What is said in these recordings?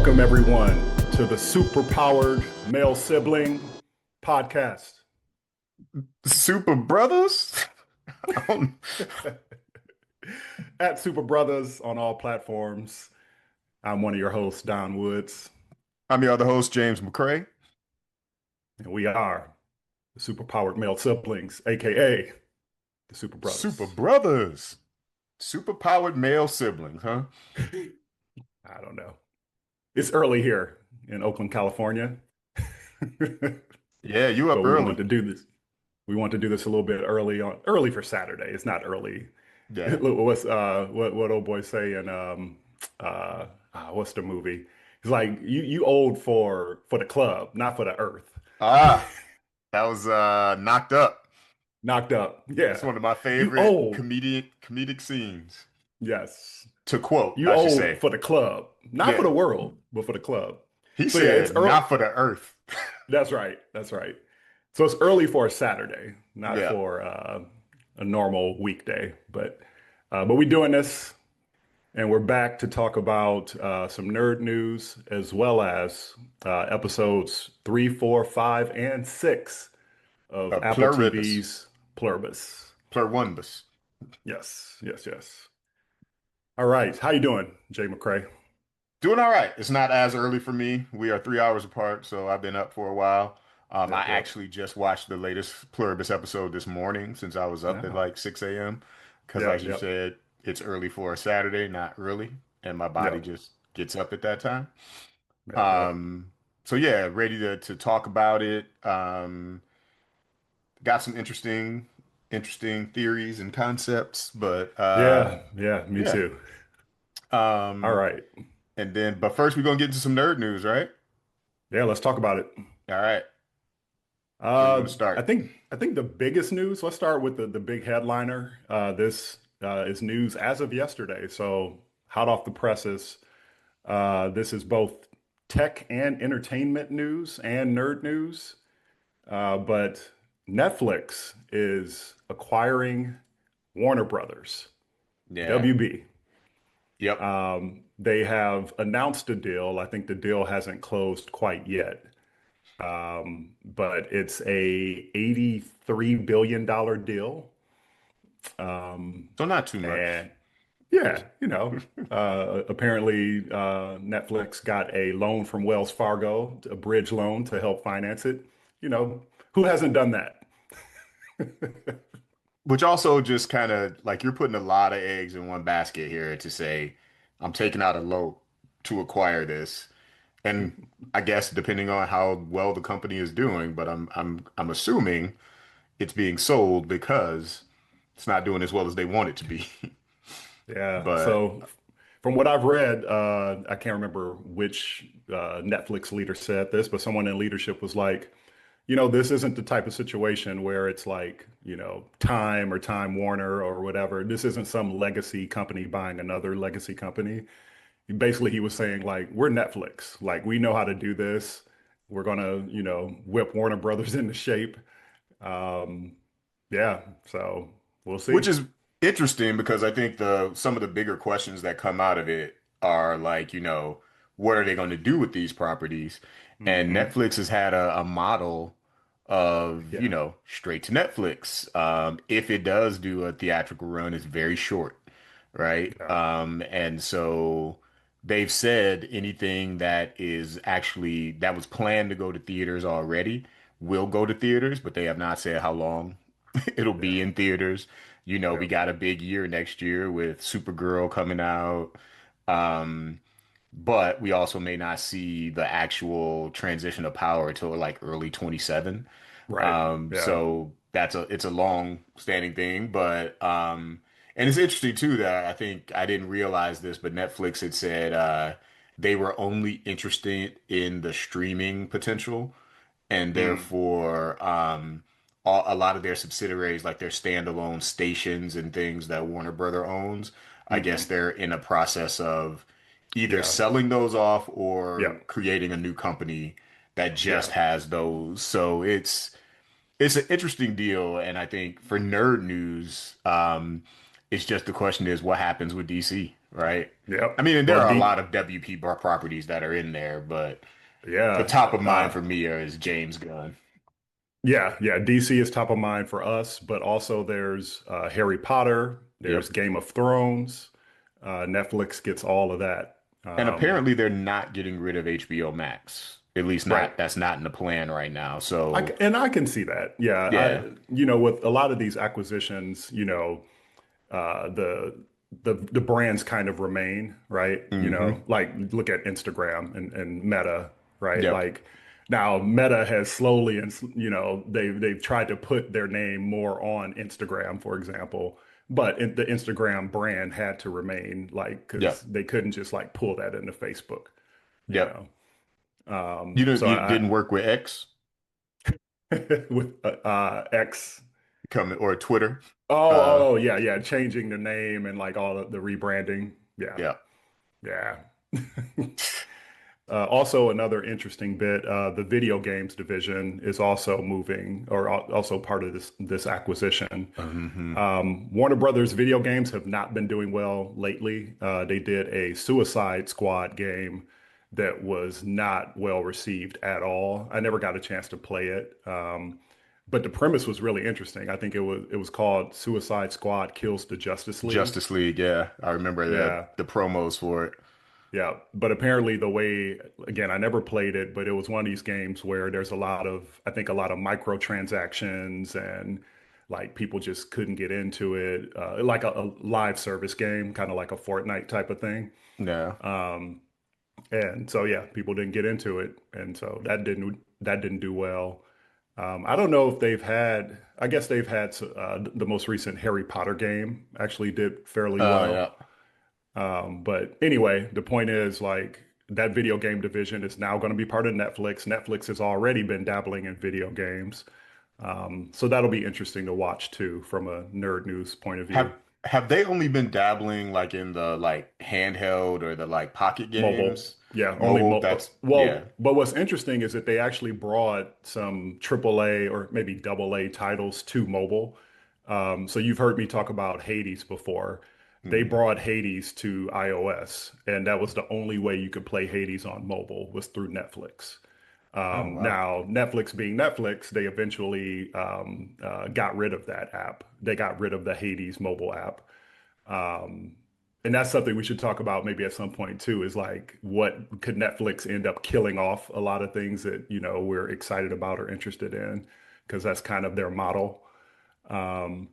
Welcome, everyone, to the Super Powered Male Sibling Podcast. Super Brothers? At Super Brothers on all platforms. I'm one of your hosts, Don Woods, I'm your other host, James McCrae. and we are the Super Powered Male Siblings, aka the Super Super Brothers. Brothers. Super powered male siblings, huh? I don't know. It's early here in Oakland, California, Yeah, you but up we want early. to do this. We want to do this a little bit early for Saturday. It's not early. Yeah. What old boy saying? What's the movie? He's like, you old for the club, not for the earth. Ah, that was knocked up. Knocked up. That's Yeah. one of my You favorite old. comedic scenes. Yes. To quote, You I should old say. for the club. Not for Yeah. the world, but for the club. He So yeah, it's said, early. not for the earth. That's right. That's right. So it's early for a Saturday, not Yeah. for a normal weekday. But we're doing this. And we're back to talk about some nerd news as well as episodes 3, 4, 5, and 6 of Apple Pluribus. TV's Pluribus. Pluribus. Yes, yes, yes. All right. How you doing, Jay McCrae? Doing all right. It's not as early for me. We are 3 hours apart, so I've been up for a while. I Yep, yep. actually just watched the latest Pluribus episode this morning since I was up at No. like 6 a.m. Because, Yep, like you yep, said, it's early for a Saturday, not early, and my body yep, just gets up at that time. yep, yep. Um, so yeah, ready to talk about it. Got some interesting theories and concepts, but Yeah, yeah, me yeah. too. All Um, right. but first we're gonna get into some nerd news, right? Yeah, let's talk about it. All right. Where you want to I start? think the biggest news, let's start with the big headliner. This is news as of yesterday, so hot off the presses. This is both tech and entertainment news and nerd news. But Netflix is acquiring Warner Brothers, Yeah. WB. Yep. They have announced a deal. I think the deal hasn't closed quite yet. But it's a $83 billion deal. So not too much. And yeah, apparently Netflix got a loan from Wells Fargo, a bridge loan to help finance it. You know, who hasn't done that? Which also just kind of like you're putting a lot of eggs in one basket here to say, I'm taking out a loan to acquire this. And I guess depending on how well the company is doing, but I'm assuming it's being sold because it's not doing as well as they want it to be. Yeah. But So from what I've read, I can't remember which Netflix leader said this, but someone in leadership was like, this isn't the type of situation where it's like, Time or Time Warner or whatever. This isn't some legacy company buying another legacy company. Basically, he was saying like, we're Netflix. Like, we know how to do this. We're gonna, whip Warner Brothers into shape. Um, yeah. So we'll which see. is interesting because I think the some of the bigger questions that come out of it are like, what are they going to do with these properties? And Hmm. Netflix has had a model of, Yeah. straight to Netflix. If it does do a theatrical run, it's very short, right? Yeah. And so they've said anything that was planned to go to theaters already will go to theaters, but they have not said how long it'll be Yeah. in theaters. We Yep. got a big year next year with Supergirl coming out. Um, but we also may not see the actual transition of power until like early 27. Right. Yeah. So it's a long standing thing, but and it's interesting too that I think I didn't realize this, but Netflix had said they were only interested in the streaming potential and Mm. therefore a lot of their subsidiaries, like their standalone stations and things that Warner Brother owns, I guess Hmm. they're in a process of either Yeah. selling those off Yeah. or creating a new company that just Yeah. has those. So it's an interesting deal, and I think for nerd news, it's just the question is what happens with DC. right? I Yep. mean, and there Well, are a lot of WP properties that are in there, but the yeah. top of mind for me is James Gunn. Yeah. DC is top of mind for us, but also there's Harry Potter, there's Yep. Game of Thrones. Netflix gets all of that. And Um, apparently they're not getting rid of HBO Max. At least right. not that's not in the plan right now. So, And I can see that. Yeah. yeah. With a lot of these acquisitions, the brands kind of remain, right? Hmm. Like look at Instagram and Meta, right? Yep. Like now Meta has slowly and they've tried to put their name more on Instagram, for example, but the Instagram brand had to remain like because Yep. they couldn't just like pull that into Facebook, you Yep. know. You didn't work with X With X. coming or Twitter. Oh, yeah, changing the name and like all the rebranding. Yeah, Yeah. yeah. Also, another interesting bit, the video games division is also moving, or also part of this acquisition. Hmm. Warner Brothers video games have not been doing well lately. They did a Suicide Squad game that was not well received at all. I never got a chance to play it, but the premise was really interesting. I think it was called Suicide Squad Kills the Justice League. Justice League, yeah. I remember Yeah, the promos for it. yeah, but apparently the way, again, I never played it, but it was one of these games where there's I think a lot of microtransactions and like people just couldn't get into it. Like a live service game, kind of like a Fortnite type of thing. Yeah. And so yeah, people didn't get into it, and so that didn't do well. I don't know if I guess they've had the most recent Harry Potter game actually did fairly Oh well. yeah. But anyway, the point is like that video game division is now going to be part of Netflix. Netflix has already been dabbling in video games. So that'll be interesting to watch too from a nerd news point of view. Have they only been dabbling like in the like handheld or the like pocket Mobile. games? Yeah, only Mobile, that's yeah. but what's interesting is that they actually brought some AAA or maybe AA titles to mobile. So you've heard me talk about Hades before. They Hmm. brought Hades to iOS, and that was the only way you could play Hades on mobile was through Netflix. Oh wow. Now, Netflix being Netflix, they eventually got rid of that app. They got rid of the Hades mobile app. Um, and that's something we should talk about maybe at some point too, is like what could Netflix end up killing off a lot of things that, we're excited about or interested in, because that's kind of their model. Um,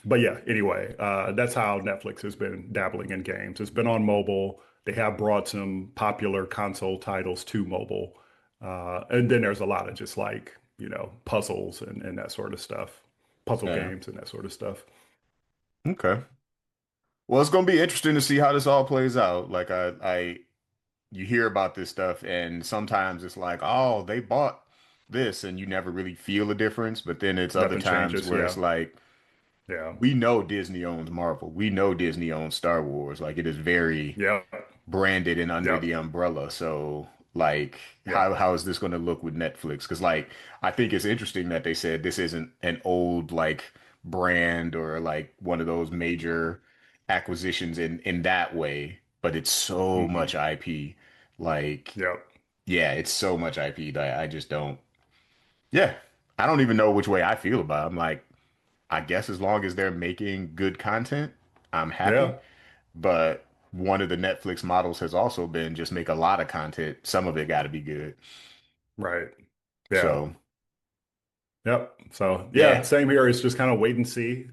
but yeah, anyway, that's how Netflix has been dabbling in games. It's been on mobile. They have brought some popular console titles to mobile. And then there's a lot of just like, puzzles and that sort of stuff, puzzle Yeah. games and that sort of stuff. Okay. Well, it's gonna be interesting to see how this all plays out. Like you hear about this stuff and sometimes it's like, oh, they bought this and you never really feel a difference. But then it's other Nothing times changes. where it's Yeah. like, Yeah. we know Disney owns Marvel. We know Disney owns Star Wars. Like it is very Yeah. branded and under Yep. the umbrella. So like Yep. how is this going to look with Netflix? Because like I think it's interesting that they said this isn't an old like brand or like one of those major acquisitions in that way, but it's so Hmm. much IP. Like Yep. yeah, it's so much IP that I just don't. Yeah, I don't even know which way I feel about it. I'm like, I guess as long as they're making good content, I'm happy. Yeah. But one of the Netflix models has also been just make a lot of content. Some of it got to be good. Right. Yeah. So, Yep. So yeah, yeah, same here. It's just kind of wait and see.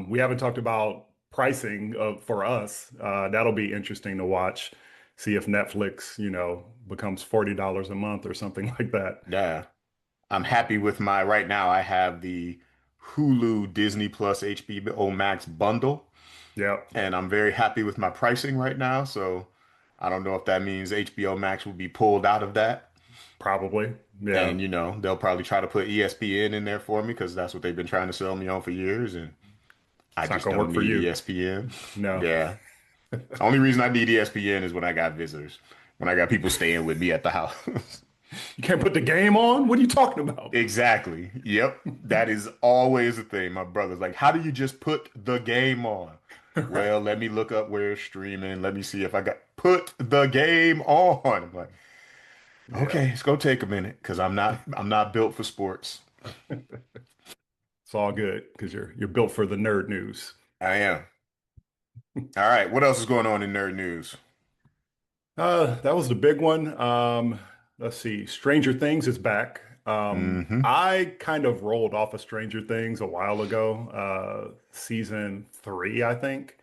We haven't talked about pricing for us. That'll be interesting to watch. See if Netflix, becomes $40 a month or something like that. yeah. I'm happy with my right now. I have the Hulu Disney Plus HBO Max bundle, Yep. and I'm very happy with my pricing right now. So, I don't know if that means HBO Max will be pulled out of that. Probably. Yeah. And, they'll probably try to put ESPN in there for me because that's what they've been trying to sell me on for years. And I It's not just gonna don't work for need you. ESPN. No. Yeah. Only reason I need ESPN is when I got visitors, when I got people staying with me at the house. You can't put the game on? What are you talking about? Exactly. Yep. That is always the thing. My brother's like, how do you just put the game on? well, let me look up where it's streaming. Let me see if I got put the game on. I'm like, Yeah, okay, it's gonna take a minute because I'm not built for sports. it's all good because you're built for the nerd news. I am. All right, what else is going on in nerd news? That was the big one. Let's see. Stranger Things is back. Hmm. I kind of rolled off of Stranger Things a while ago, season three, I think.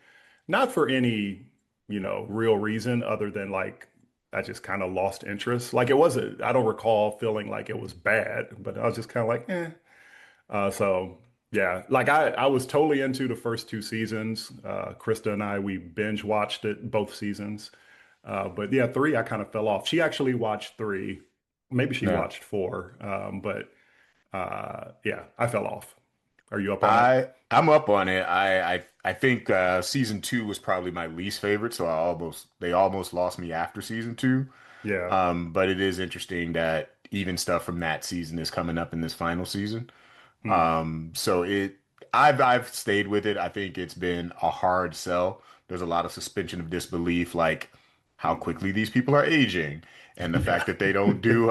Not for any, real reason other than like I just kind of lost interest. Like it wasn't, I don't recall feeling like it was bad, but I was just kind of like, eh. So yeah, like I was totally into the first two seasons. Krista and I, we binge watched it both seasons. But yeah, three, I kind of fell off. She actually watched three. Maybe she No. watched four. But yeah, I fell off. Are you up on it? I'm up on it. I think season two was probably my least favorite, so they almost lost me after season two. Yeah. But it is interesting that even stuff from that season is coming up in this final season. Hmm. So I've stayed with it. I think it's been a hard sell. There's a lot of suspension of disbelief, like how quickly these people are aging, and the Yeah. fact that they don't do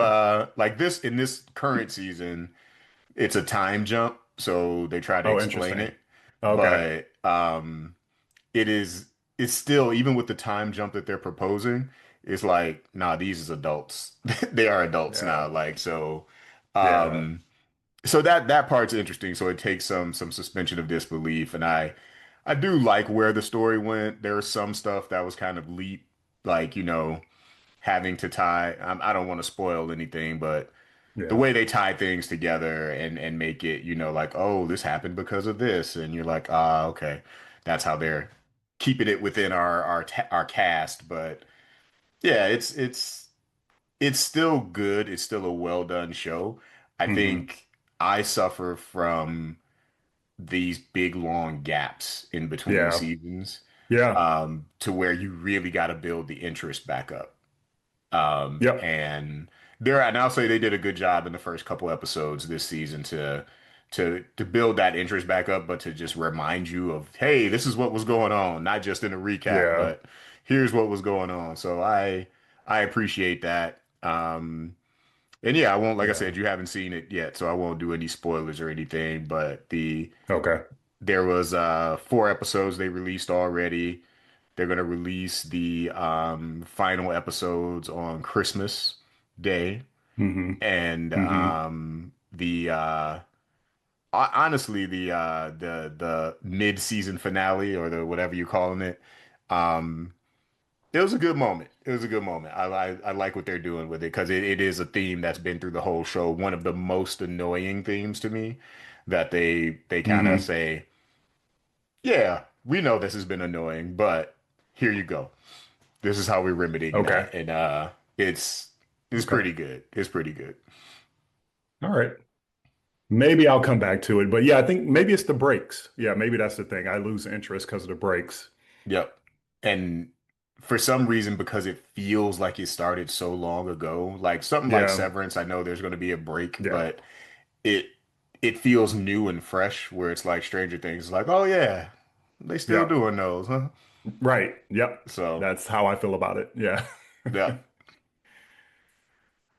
like this in this current season. It's a time jump, so they try to Oh, explain interesting. it, Okay. but it is it's still even with the time jump that they're proposing, it's like, nah, these is adults. They are adults Yeah. now. Like so Yeah. so that part's interesting. So it takes some suspension of disbelief, and I do like where the story went. There was some stuff that was kind of leap, like, having to tie. I don't want to spoil anything, but the Yeah. way they tie things together and make it, like, oh, this happened because of this, and you're like, ah, okay, that's how they're keeping it within our cast. But yeah, it's still good. It's still a well done show. I Hmm. think I suffer from these big long gaps in between Yeah. seasons, Yeah. to where you really got to build the interest back up. Yep. And I'll say they did a good job in the first couple episodes this season to build that interest back up, but to just remind you of, hey, this is what was going on, not just in a recap, Yeah. but here's what was going on. So I appreciate that. And yeah, I won't, like I Yeah. said, you haven't seen it yet, so I won't do any spoilers or anything, but Okay. there was four episodes they released already. They're going to release the final episodes on Christmas Day. Hmm. And Hmm. honestly, the mid-season finale, or the whatever you're calling it, um, it was a good moment. It was a good moment. I like what they're doing with it because it is a theme that's been through the whole show. One of the most annoying themes to me that they kind of Hmm. say, yeah, we know this has been annoying, but here you go. This is how we're remedying Okay. that. And it's Okay. pretty good. It's pretty good. All right. Maybe I'll come back to it. But yeah, I think maybe it's the breaks. Yeah, maybe that's the thing. I lose interest because of the breaks. Yep. And for some reason, because it feels like it started so long ago, like something like Yeah. Severance, I know there's going to be a break, Yeah. but it it feels new and fresh, where it's like Stranger Things is like, oh yeah, they still Yeah. doing those, huh? Right. Yep. So, That's how I feel about it. Yeah. yeah.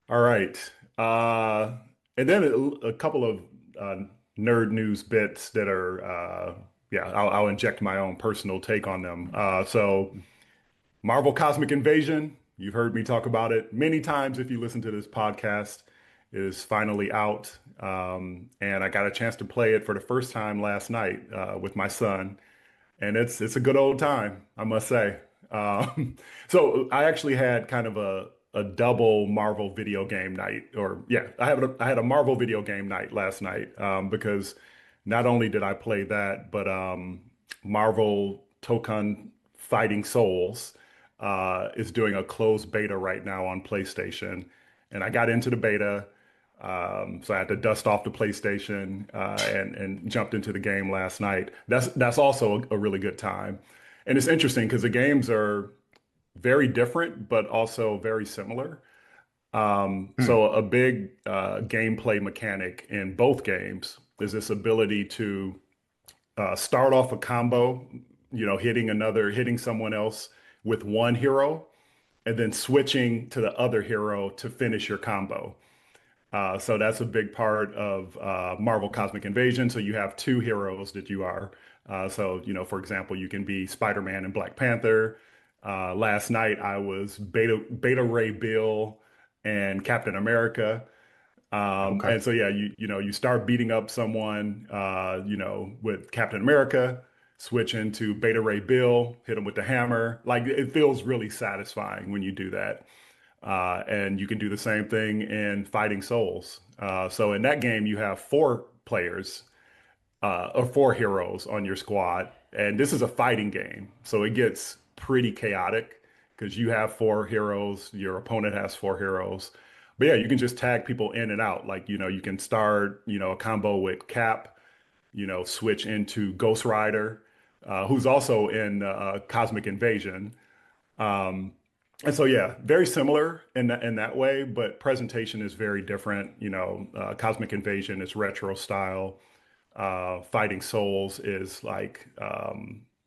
All right. Uh, and then a couple of uh, nerd news bits that are, yeah, I'll inject my own personal take on them. So, Marvel Cosmic Invasion, you've heard me talk about it many times if you listen to this podcast, is finally out. And I got a chance to play it for the first time last night with my son. And it's a good old time, I must say. Um, so I actually had kind of a double Marvel video game night, or yeah, I had a Marvel video game night last night because not only did I play that, but Marvel Tokon Fighting Souls is doing a closed beta right now on PlayStation, and I got into the beta. So I had to dust off the PlayStation and jumped into the game last night. That's also a really good time, and it's interesting because the games are very different but also very similar. Hmm. So a big gameplay mechanic in both games is this ability to start off a combo. hitting someone else with one hero, and then switching to the other hero to finish your combo. So that's a big part of Marvel Cosmic Invasion. So you have two heroes that you are. For example, you can be Spider-Man and Black Panther. Last night I was Beta Ray Bill and Captain America. Okay. And so yeah, you start beating up someone, with Captain America, switch into Beta Ray Bill, hit him with the hammer. Like it feels really satisfying when you do that. And you can do the same thing in Fighting Souls. So in that game, you have four players or four heroes on your squad, and this is a fighting game, so it gets pretty chaotic because you have four heroes, your opponent has four heroes. But yeah, you can just tag people in and out. Like, you can start, a combo with Cap, switch into Ghost Rider, who's also in Cosmic Invasion. Um, and so, yeah, very similar in that way, but presentation is very different. Cosmic Invasion is retro style. Fighting Souls is like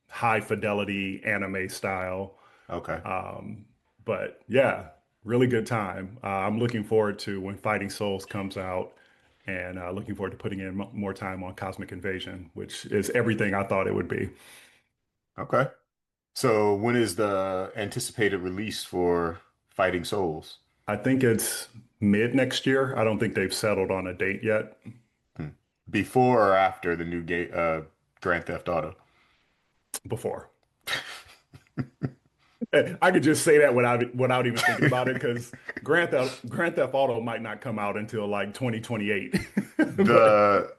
high fidelity anime style. Okay. Um, but yeah, really good time. I'm looking forward to when Fighting Souls comes out, and looking forward to putting in more time on Cosmic Invasion, which is everything I thought it would be. Okay. So when is the anticipated release for Fighting Souls? I think it's mid next year. I don't think they've settled on a date yet. Hmm. Before or after the new Grand Theft Auto? Before. I could just say that without even thinking about it, because Grand Theft Auto might not come out until like 2028. But The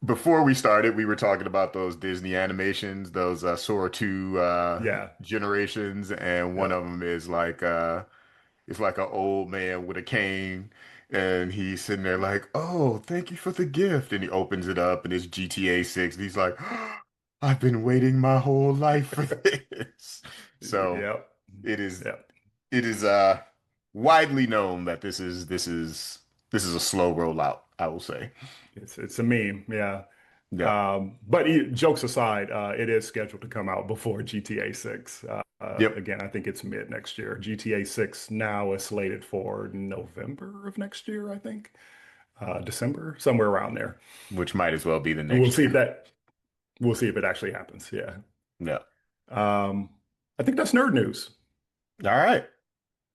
Before we started, we were talking about those Disney animations, those Sora 2 yeah, generations, and one yep, of them is like it's like an old man with a cane, and he's sitting there like, "Oh, thank you for the gift," and he opens it up, and it's GTA 6, and he's like, "I've been waiting my whole life for this." So yep, it is yep. it is widely known that this is a slow rollout, I will say. It's a meme, yeah. Yeah. But jokes aside, it is scheduled to come out before GTA 6. Yep. Again, I think it's mid next year. GTA 6 now is slated for November of next year, I think. December, somewhere around there. Which might as well be the And we'll next see if year. that we'll see if it actually happens. Yeah. Yeah. Um, I think that's nerd news. All right.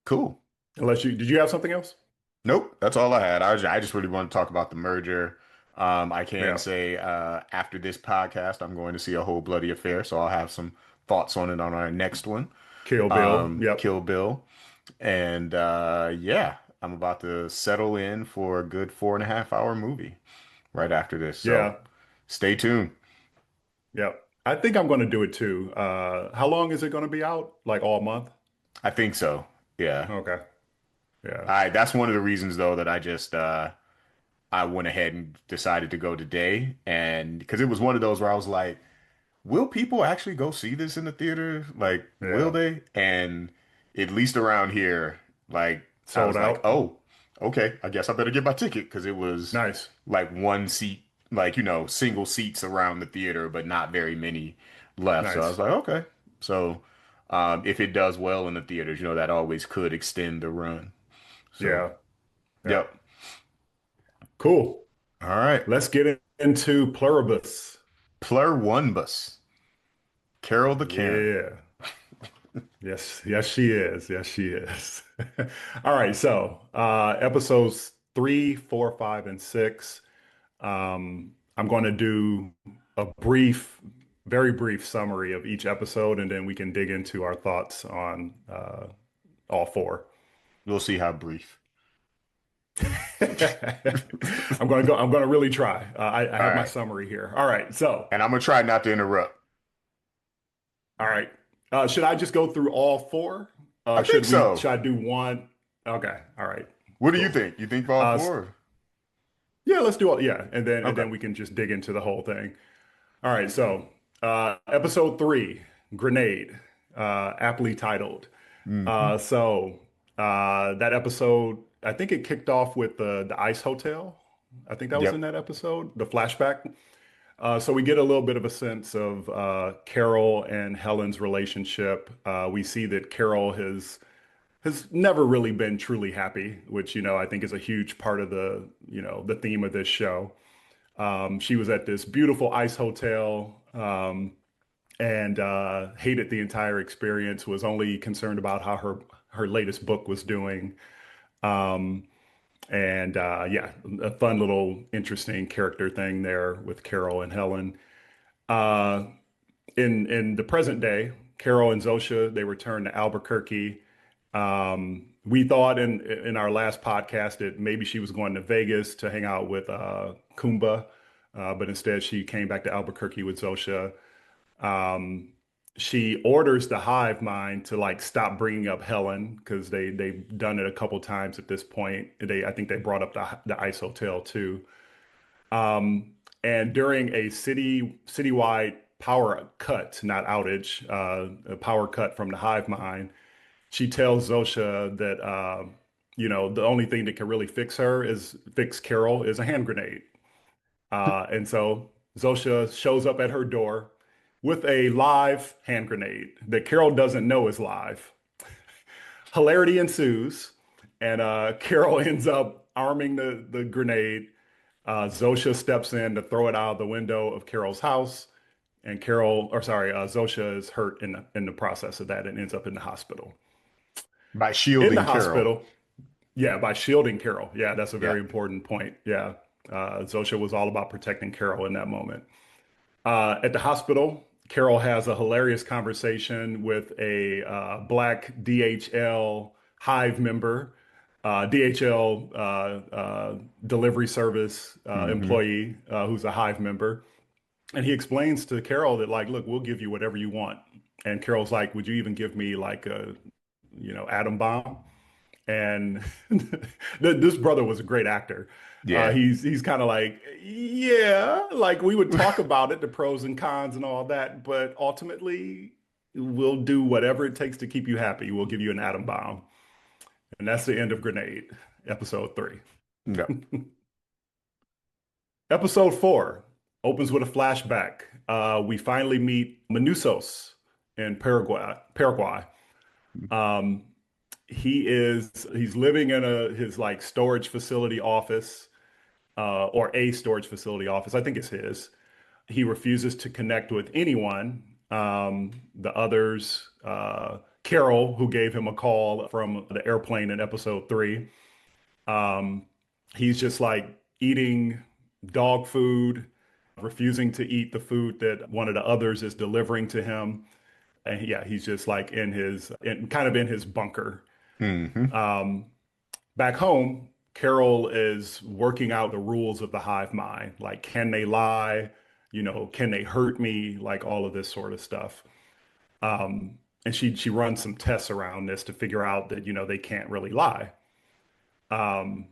Cool. Unless did you have something else? Nope, that's all I had. I just really want to talk about the merger. I can Yeah. say after this podcast, I'm going to see a whole bloody affair, so I'll have some thoughts on it on our next one. Kill Bill. Yep. Kill Bill. And yeah, I'm about to settle in for a good 4.5 hour movie right after this. So Yeah. stay tuned. Yep. I think I'm going to do it too. How long is it going to be out? Like all month? I think so. Yeah. Okay. Yeah. That's one of the reasons though that I went ahead and decided to go today, and because it was one of those where I was like, will people actually go see this in the theater? Like, will Yeah. they? And at least around here, like, I Sold was like, out. oh, okay, I guess I better get my ticket because it was Nice. like one seat, like, single seats around the theater, but not very many left. So I was Nice. like, okay. So if it does well in the theaters, that always could extend the run. So, Yeah. Yeah. yep. Cool. All right. Let's get into Pluribus. Pluribus. Carol the Karen. Yeah. Yes. Yes, she is. Yes, she is. All right. So, episodes 3, 4, 5, and 6. I'm going to do a very brief summary of each episode, and then we can dig into our thoughts on all four. We'll see how brief. I'm going to really try. I All have my right. summary here. All right. So, And I'm gonna try not to interrupt. all right. Should I just go through all four? I think so. Should I do one? Okay. All right. What do you Cool. think? You think all Uh, four? yeah, let's do all. Yeah. And then Okay. we can just dig into the whole thing. All right. So, episode 3, Grenade, aptly titled. Hmm. That episode, I think it kicked off with the Ice Hotel. I think that was in Yep. that episode, the flashback. So we get a little bit of a sense of Carol and Helen's relationship. We see that Carol has never really been truly happy, which, I think is a huge part of the theme of this show. She was at this beautiful ice hotel, and hated the entire experience, was only concerned about how her latest book was doing. Um, and yeah, a fun little interesting character thing there with Carol and Helen. Uh, in the present day, Carol and Zosha, they returned to Albuquerque. We thought in our last podcast that maybe she was going to Vegas to hang out with Kumba, but instead she came back to Albuquerque with Zosha. Um, she orders the hive mind to like stop bringing up Helen because they've done it a couple times at this point. I think they brought up the ice hotel too. And during a citywide power cut, not outage, a power cut from the hive mind, she tells Zosha that the only thing that can really fix Carol is a hand grenade. And so Zosha shows up at her door with a live hand grenade that Carol doesn't know is live. Hilarity ensues, and Carol ends up arming the grenade. Zosha steps in to throw it out of the window of Carol's house, and Zosha is hurt in the process of that and ends up in the hospital. By In the shielding Carol. hospital, yeah, by shielding Carol. Yeah, that's a Yeah. very important point. Yeah, Zosha was all about protecting Carol in that moment. At the hospital, Carol has a hilarious conversation with a black DHL Hive member, DHL delivery service Hmm. employee who's a Hive member. And he explains to Carol that, like, look, we'll give you whatever you want. And Carol's like, would you even give me like a, atom bomb? And this brother was a great actor. Yeah. He's kind of like, yeah, like we would talk about it, the pros and cons and all that, but ultimately we'll do whatever it takes to keep you happy. We'll give you an atom bomb. And that's the end of Grenade, episode 3. No. Episode 4 opens with a flashback. We finally meet Manusos in Paraguay. Um, he's living in his like storage facility office, or a storage facility office. I think it's his. He refuses to connect with anyone. The others, Carol, who gave him a call from the airplane in episode 3. Um, he's just like eating dog food, refusing to eat the food that one of the others is delivering to him. And yeah, he's just like kind of in his bunker. Hmm. Um, Back home, Carol is working out the rules of the hive mind. Like, can they lie? Can they hurt me? Like all of this sort of stuff. And she runs some tests around this to figure out that, they can't really lie. Um,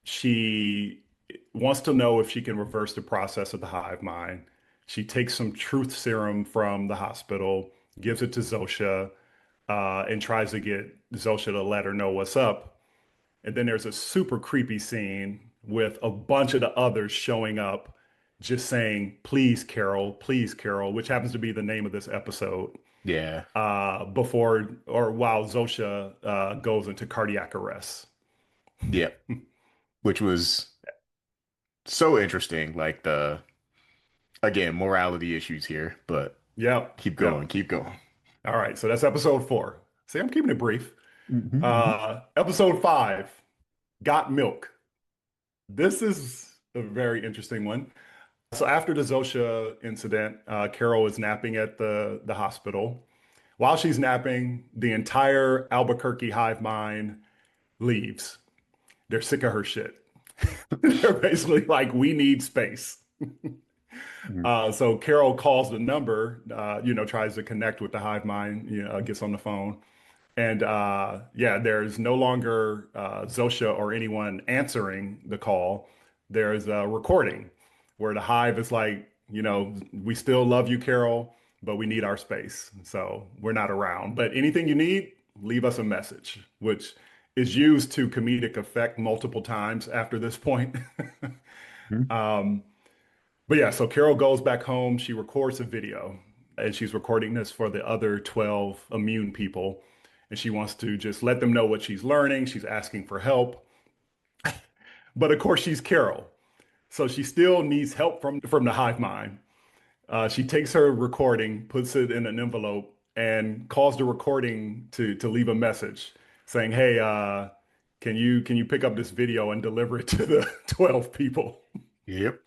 she wants to know if she can reverse the process of the hive mind. She takes some truth serum from the hospital, gives it to Zosha, and tries to get Zosha to let her know what's up. And then there's a super creepy scene with a bunch of the others showing up, just saying, please, Carol, which happens to be the name of this episode, Yeah. before or while Zosha goes into cardiac arrest. Yeah. Which was so interesting. Like again, morality issues here, but Yep. keep going, Yep. keep going. All right. So that's episode 4. See, I'm keeping it brief. Hmm. Episode 5, Got Milk. This is a very interesting one. So after the Zosha incident, Carol is napping at the hospital. While she's napping, the entire Albuquerque hive mind leaves. They're sick of her shit. They're basically like, we need space. So Carol calls the number, tries to connect with the hive mind, gets on the phone. And yeah, there's no longer Zosha or anyone answering the call. There's a recording where the hive is like, we still love you, Carol, but we need our space. So we're not around. But anything you need, leave us a message, which is used to comedic effect multiple times after this point. Hmm. Um, But yeah, so Carol goes back home. She records a video, and she's recording this for the other 12 immune people. And she wants to just let them know what she's learning. She's asking for help. But of course, she's Carol. So she still needs help from the hive mind. She takes her recording, puts it in an envelope, and calls the recording to leave a message saying, "Hey, can you pick up this video and deliver it to the 12 people?" Yep.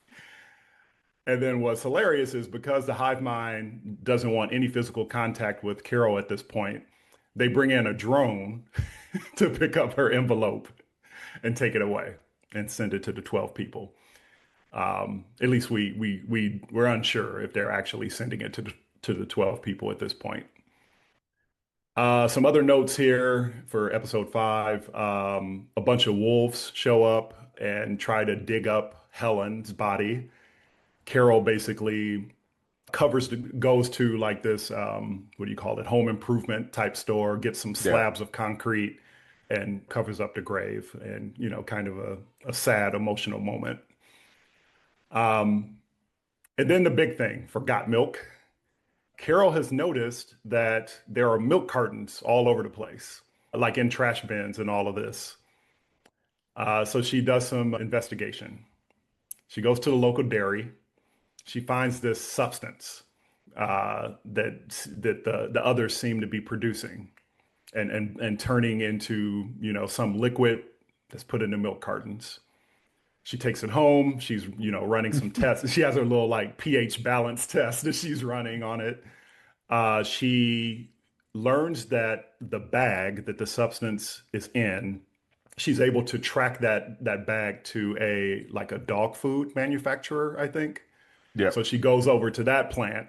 And then what's hilarious is because the hive mind doesn't want any physical contact with Carol at this point, they bring in a drone to pick up her envelope and take it away and send it to the 12 people. At least we're unsure if they're actually sending it to the 12 people at this point. Some other notes here for episode 5. A bunch of wolves show up and try to dig up Helen's body. Carol basically goes to like this, what do you call it, home improvement type store, gets some Yeah. slabs of concrete and covers up the grave, and kind of a sad emotional moment. Um, and then the big thing, forgot milk. Carol has noticed that there are milk cartons all over the place, like in trash bins and all of this. So she does some investigation. She goes to the local dairy. She finds this substance that the others seem to be producing and turning into, some liquid that's put into milk cartons. She takes it home. She's, running some tests. She has her little like pH balance test that she's running on it. She learns that the bag that the substance is in, she's able to track that bag to a dog food manufacturer, I think. Yep. So she goes over to that plant,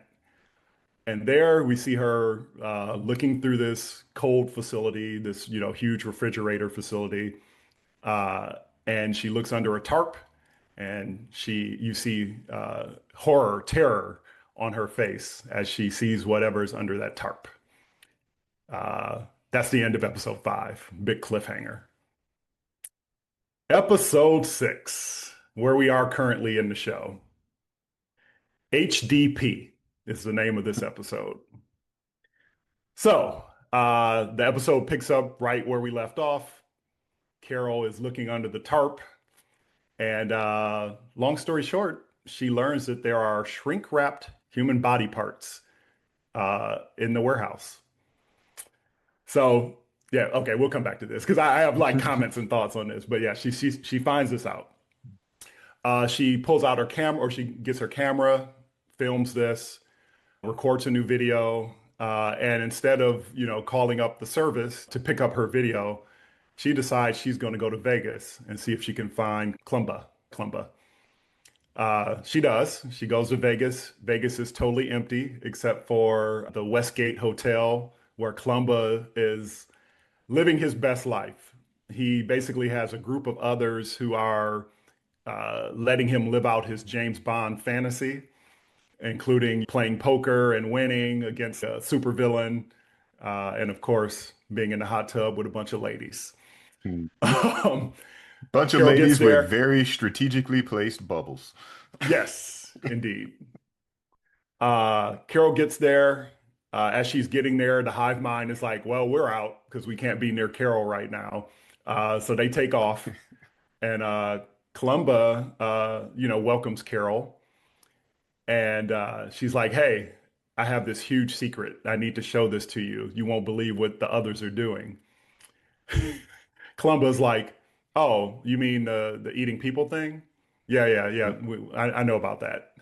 and there we see her looking through this cold facility, this huge refrigerator facility, uh, and she looks under a tarp, and you see horror, terror on her face as she sees whatever's under that tarp. That's the end of episode 5. Big cliffhanger. Episode 6, where we are currently in the show. HDP is the name of this episode. So, the episode picks up right where we left off. Carol is looking under the tarp, and long story short, she learns that there are shrink-wrapped human body parts in the warehouse. So, yeah, okay, we'll come back to this because I have like comments and thoughts on this. But yeah, she finds this out. She pulls out her camera, or she gets her camera, films this, records a new video, and instead of calling up the service to pick up her video, she decides she's going to go to Vegas and see if she can find Clumba. Clumba. She does. She goes to Vegas. Vegas is totally empty except for the Westgate Hotel where Clumba is living his best life. He basically has a group of others who are letting him live out his James Bond fantasy, including playing poker and winning against a supervillain, and of course, being in the hot tub with a bunch of ladies. Um, Bunch of Carol gets ladies with there. very strategically placed bubbles. Yes, indeed. Carol gets there. As she's getting there, the hive mind is like, well, we're out because we can't be near Carol right now. So they take off, and Columba, welcomes Carol. And she's like, hey, I have this huge secret. I need to show this to you. You won't believe what the others are doing. Columba's like, oh, you mean the eating people thing? Yeah, yeah, yeah. I know about that.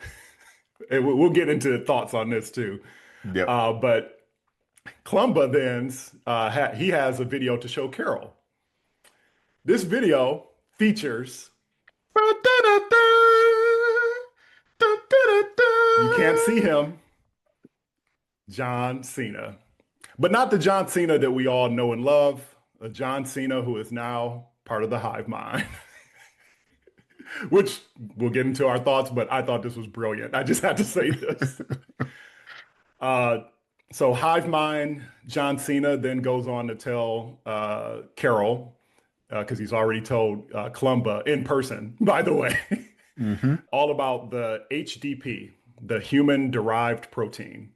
And we'll get into thoughts on this too. Yep. But Columba then, he has a video to show Carol. This video features, you can't see him, John Cena. But not the John Cena that we all know and love, a John Cena who is now part of the hive mind, which we'll get into our thoughts, but I thought this was brilliant. I just had to say this. Uh, so hive mind, John Cena then goes on to tell Carol, because he's already told Columba in person, by the way. Hmm. all about the HDP, the human derived protein,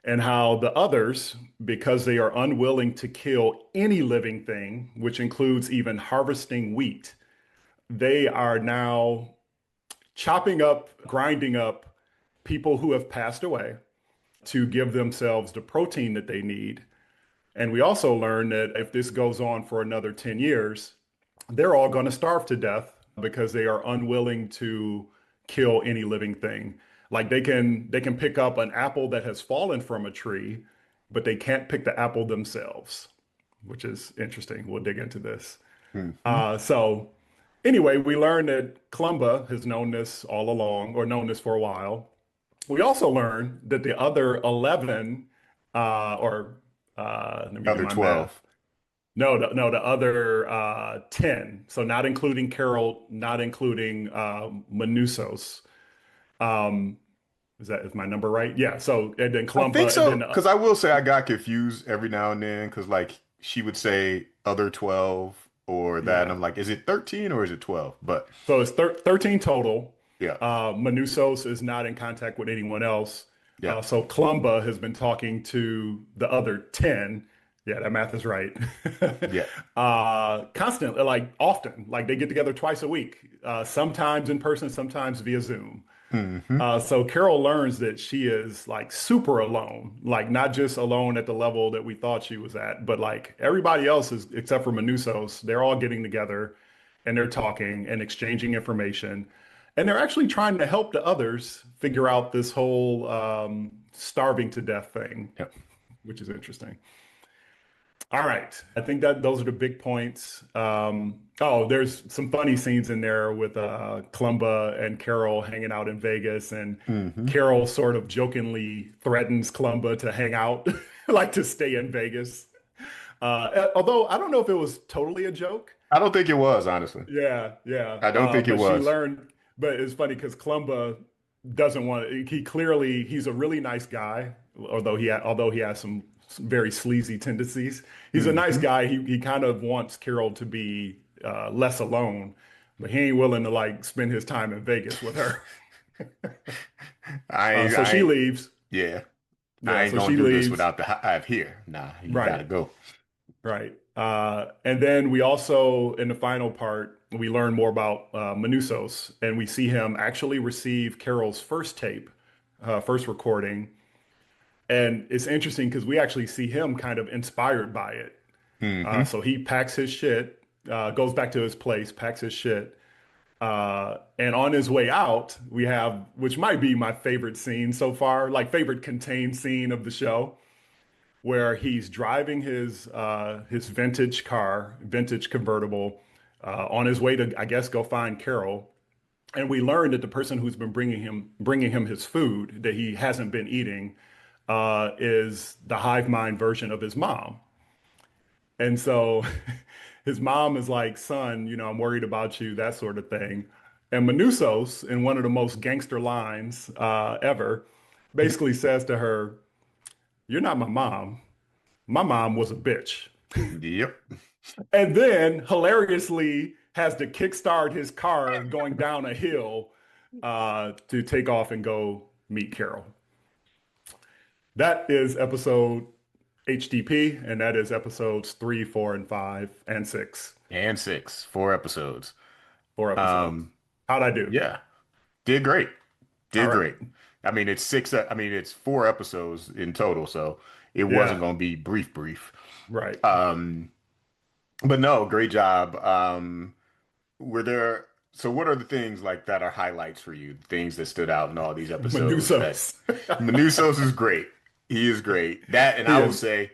and how the others, because they are unwilling to kill any living thing, which includes even harvesting wheat, they are now chopping up, grinding up people who have passed away to give themselves the protein that they need. And we also learned that if this goes on for another 10 years, they're all going to starve to death because they are unwilling to kill any living thing. Like they can pick up an apple that has fallen from a tree, but they can't pick the apple themselves, which is interesting. We'll dig into this. Hmm. So anyway, we learned that Clumba has known this all along, or known this for a while. We also learned that the other 11, or let me do Other my math. 12. No, the other 10. So not including Carol, not including Manusos. Um, is my number right? Yeah. So and then I think Clumba, and so. then Because I will say I got confused every now and then because like she would say other 12 or that. And yeah. I'm like, is it 13 or is it 12? But So it's 13 total. yeah, Manusos is not in contact with anyone else. yeah. So Clumba has been talking to the other 10. Yeah, that math is right. Yeah. Constantly, like often, like they get together twice a week, sometimes in person, sometimes via Zoom. Hmm. So Carol learns that she is like super alone, like not just alone at the level that we thought she was at, but like everybody else is, except for Manusos, they're all getting together and they're talking and exchanging information. And they're actually trying to help the others figure out this whole starving to death thing, Yep. which is interesting. All right. I think that those are the big points. Oh, there's some funny scenes in there with Clumba and Carol hanging out in Vegas, and Hmm. Carol sort of jokingly threatens Clumba to hang out, like to stay in Vegas. Although I don't know if it was totally a joke. I don't think it was, honestly. Yeah, yeah. I don't think it But she was. learned, but it's funny because Klumba doesn't want he clearly he's a really nice guy, although he has some very sleazy tendencies. He's a nice Hmm. guy. He kind of wants Carol to be less alone, but he ain't willing to like spend his time in Vegas with her. So I she ain't, leaves. yeah. I Yeah, ain't so gonna she do this leaves. without the hive here. Nah, you Right. gotta go. Right. And then we also, in the final part, we learn more about Manusos, and we see him actually receive Carol's first tape, first recording. And it's interesting because we actually see him kind of inspired by it. Hmm. So he packs his shit, goes back to his place, packs his shit. And on his way out, we have, which might be my favorite scene so far, like favorite contained scene of the show where he's driving his vintage car, vintage convertible, on his way to, I guess, go find Carol. And we learned that the person who's been bringing him his food that he hasn't been eating is the hive mind version of his mom. And so his mom is like, "Son, I'm worried about you," that sort of thing. And Manusos, in one of the most gangster lines ever, basically says to her, "You're not my mom. My mom was a bitch." Yep. And then hilariously has to kickstart his car going down a hill to take off and go meet Carol. That is episode HDP, and that is episodes 3, 4, and 5, and 6. And six, 4 episodes. 4 episodes. Um, How'd I do? yeah. Did great. All Did right. great. I mean, it's six, I mean, it's 4 episodes in total, so it wasn't Yeah, gonna be brief. right. Um, but no, great job. Were there, so what are the things like that are highlights for you? Things that stood out in all these episodes that Manusos. Manusos is great. He is great. That, and He I will is. say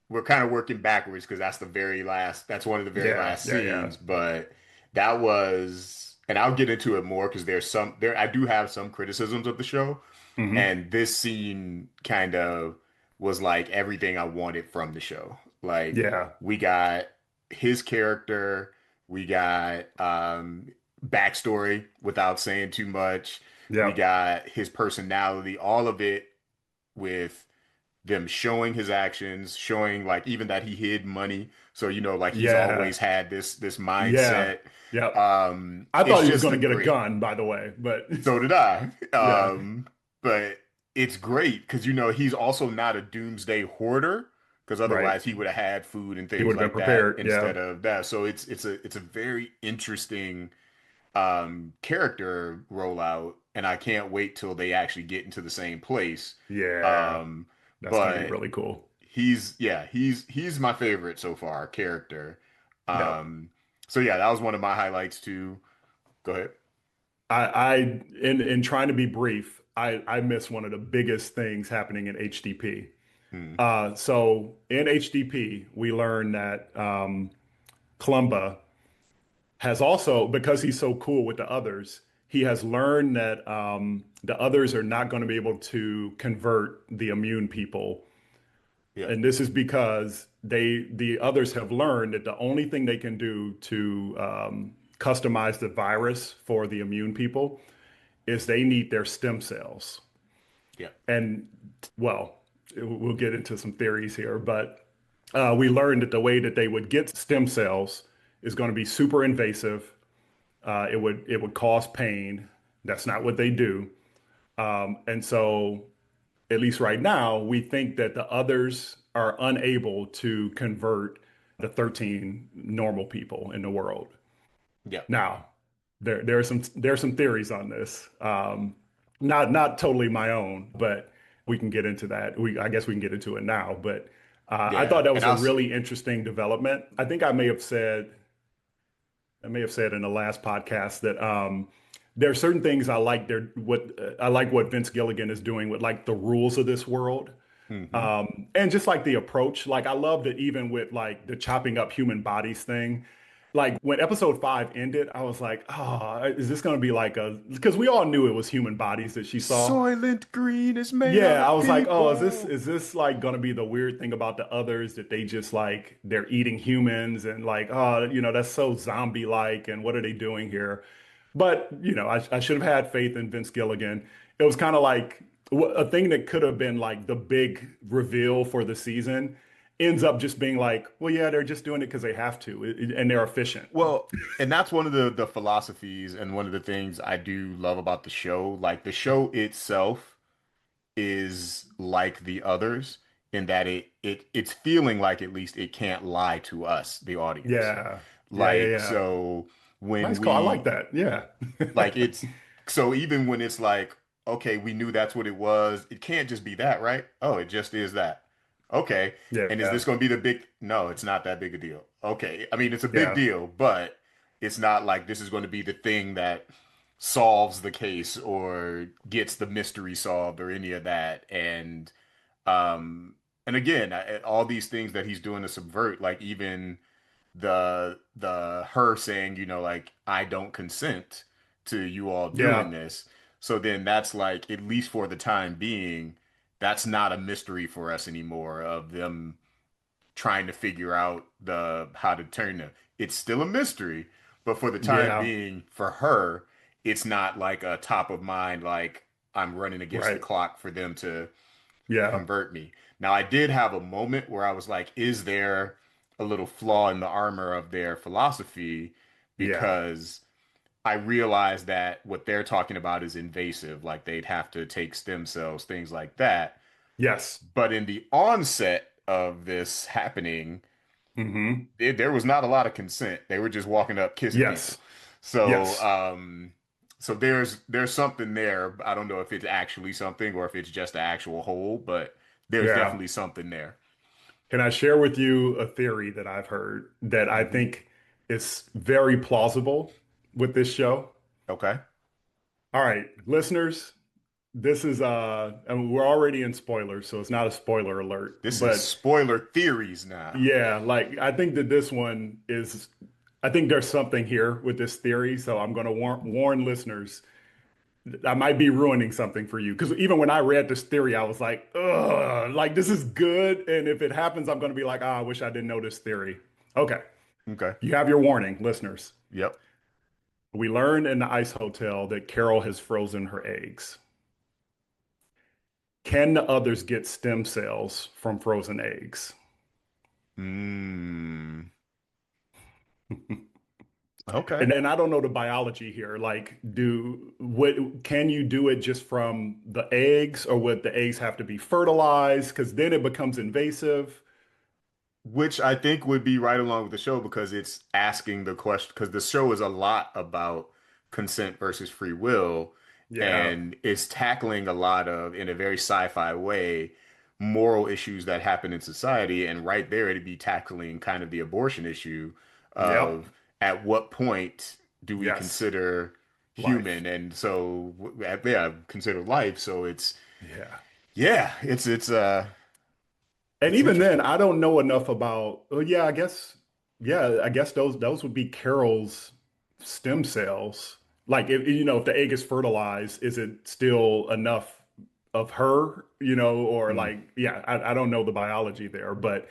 we're kind of working backwards because that's the very last, that's one of the very Yeah, last yeah, yeah. scenes, but that was, and I'll get into it more because I do have some criticisms of the show, Hmm. and this scene kind of was like everything I wanted from the show. Like Yeah, we got his character, we got backstory without saying too much. We yep. got his personality, all of it with them showing his actions, showing like even that he hid money. So, like he's Yeah. always had this Yeah. mindset. Yep. I It's thought he was just going a to get a great. gun, by the way, but So did I. yeah. But it's great because he's also not a doomsday hoarder because Right. otherwise he would have had food and He things would have been like that prepared. Yeah. instead of that. So it's a very interesting character rollout, and I can't wait till they actually get into the same place. Yeah. Um, That's going to be but really cool. he's my favorite so far character. Yep. Um, so yeah, that was one of my highlights too. Go ahead. I in trying to be brief, I miss one of the biggest things happening in HDP. Hmm. So in HDP, we learn that Clumba has also, because he's so cool with the others, he has learned that the others are not going to be able to convert the immune people. Yeah. And this is because the others have learned that the only thing they can do to customize the virus for the immune people is they need their stem cells. Yeah. And well, we'll get into some theories here, but we learned that the way that they would get stem cells is going to be super invasive. It would cause pain. That's not what they do. And so, at least right now, we think that the others are unable to convert the 13 normal people in the world. Yeah. Now, there are some theories on this. Not totally my own, but we can get into that. I guess we can get into it now. But I Yeah. thought that And was a really interesting development. I think I may have said in the last podcast that there are certain things I like. I like what Vince Gilligan is doing with like the rules of this world. hmm And just like the approach, like I love that even with like the chopping up human bodies thing, like when episode 5 ended, I was like, oh, is this going to be like because we all knew it was human bodies that she saw. Soylent Green is made out Yeah, I of was like, oh, is this people. is this like gonna be the weird thing about the others that they just like they're eating humans and like, oh, that's so zombie-like and what are they doing here? But I should have had faith in Vince Gilligan. It was kind of like a thing that could have been like the big reveal for the season ends up just being like, well, yeah, they're just doing it because they have to, and they're efficient. Well, and that's one of the philosophies and one of the things I do love about the show. Like the show itself is like the others in that it's feeling like at least it can't lie to us, the audience. Yeah, yeah, yeah, Like yeah. so when Nice call. I like we that. Yeah, like it's so even when it's like, okay, we knew that's what it was, it can't just be that, right? Oh, it just is that. Okay. And is yeah, this going to be the big? No, it's not that big a deal. Okay. I mean, it's a big yeah, deal, but it's not like this is going to be the thing that solves the case or gets the mystery solved or any of that. Um and again, all these things that he's doing to subvert, like even the her saying, like I don't consent to you all doing yeah. this. So then that's like, at least for the time being, that's not a mystery for us anymore of them trying to figure out the how to turn them. It's still a mystery, but for the time Yeah, being, for her, it's not like a top of mind, like I'm running against the right. clock for them to Yeah, convert me. Now, I did have a moment where I was like, is there a little flaw in the armor of their philosophy? yeah, Because I realized that what they're talking about is invasive, like they'd have to take stem cells, things like that. yes. But in the onset of this happening, Hmm. there was not a lot of consent. They were just walking up kissing Yes, people. So, yes, so there's something there. I don't know if it's actually something or if it's just the actual hole, but there's yeah. definitely something there. Can I share with you a theory that I've heard that I Hmm. think is very plausible with this show? Okay. All right, listeners, this is and we're already in spoilers, so it's not a spoiler alert, This is but spoiler theories now. yeah, like I think that this one is I think there's something here with this theory, so I'm going to warn listeners. I might be ruining something for you because even when I read this theory, I was like, ugh, like this is good. And if it happens, I'm going to be like, I wish I didn't know this theory. Okay. Okay. You have your warning, listeners. Yep. We learned in the ice hotel that Carol has frozen her eggs. Can the others get stem cells from frozen eggs? Mm, And okay. then I don't know the biology here. Like, what can you do it just from the eggs, or would the eggs have to be fertilized? Because then it becomes invasive. Which I think would be right along with the show because it's asking the question, because the show is a lot about consent versus free will, Yeah, and it's tackling a lot of, in a very sci-fi way, moral issues that happen in society. And right there, it'd be tackling kind of the abortion issue yep, of at what point do we yes, consider life. human? And so, yeah, consider life. So Yeah. yeah, And it's even then, interesting. I don't know enough about. Oh, yeah, I guess those would be Carol's stem cells. Like, if the egg is fertilized, is it still enough of her? Or Mm, like, yeah, I don't know the biology there, but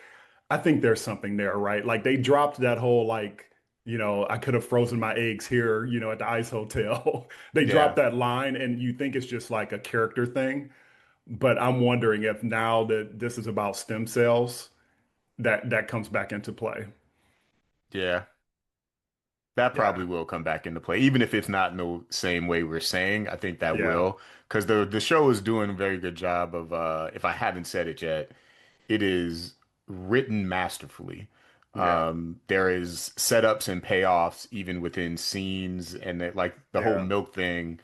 I think there's something there, right? Like they dropped that whole like, I could have frozen my eggs here, at the ice hotel. They dropped yeah. that line, and you think it's just like a character thing. But I'm wondering if now that this is about stem cells, that comes back into play. Yeah. That Yeah. probably will come back into play, even if it's not in the same way we're saying. I think that Yeah. will, because the show is doing a very good job of, if I haven't said it yet, it is written masterfully. Yeah. There is setups and payoffs even within scenes, and like the whole Yeah. milk thing.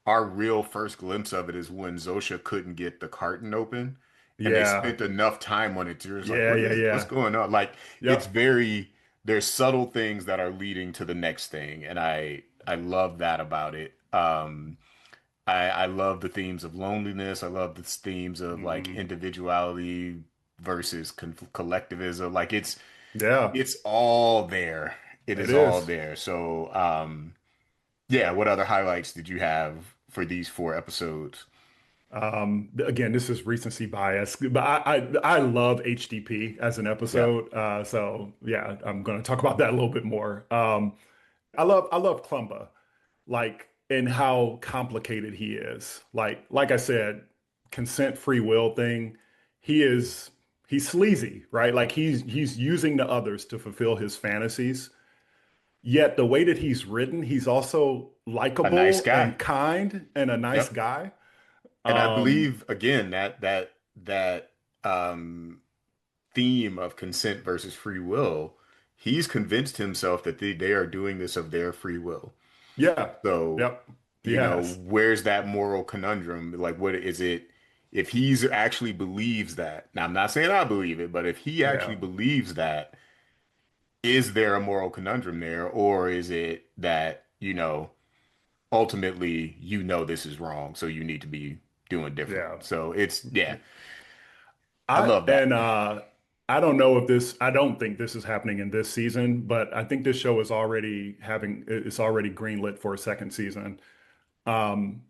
Our real first glimpse of it is when Zosha couldn't get the carton open, and they Yeah. spent enough time on it. You're just like, Yeah. Yeah. what's Yeah. going on? Like it's Yep. very there's subtle things that are leading to the next thing, and I love that about it. I love the themes of loneliness. I love the themes of like Hmm. individuality versus collectivism. Like Yeah. it's all there. It It is all is. there. So yeah, what other highlights did you have for these 4 episodes? Again, this is recency bias, but I love HDP as an Yeah. episode. So yeah, I'm going to talk about that a little bit more. I love Clumba, like, and how complicated he is. Like I said, consent free will thing. He is he's sleazy, right? Like he's using the others to fulfill his fantasies. Yet the way that he's written, he's also A nice likable guy. and kind and a nice Yep. guy. And I Um, believe again that um theme of consent versus free will, he's convinced himself that they are doing this of their free will. yeah, So, yep, he has. where's that moral conundrum? Like, what is it? If he's actually believes that, now I'm not saying I believe it, but if he actually Yeah, believes that, is there a moral conundrum there? Or is it that, ultimately, this is wrong, so you need to be doing different? yeah. So yeah, I I love that. and I don't know if this. I don't think this is happening in this season, but I think this show is already having. It's already greenlit for a second season. Um,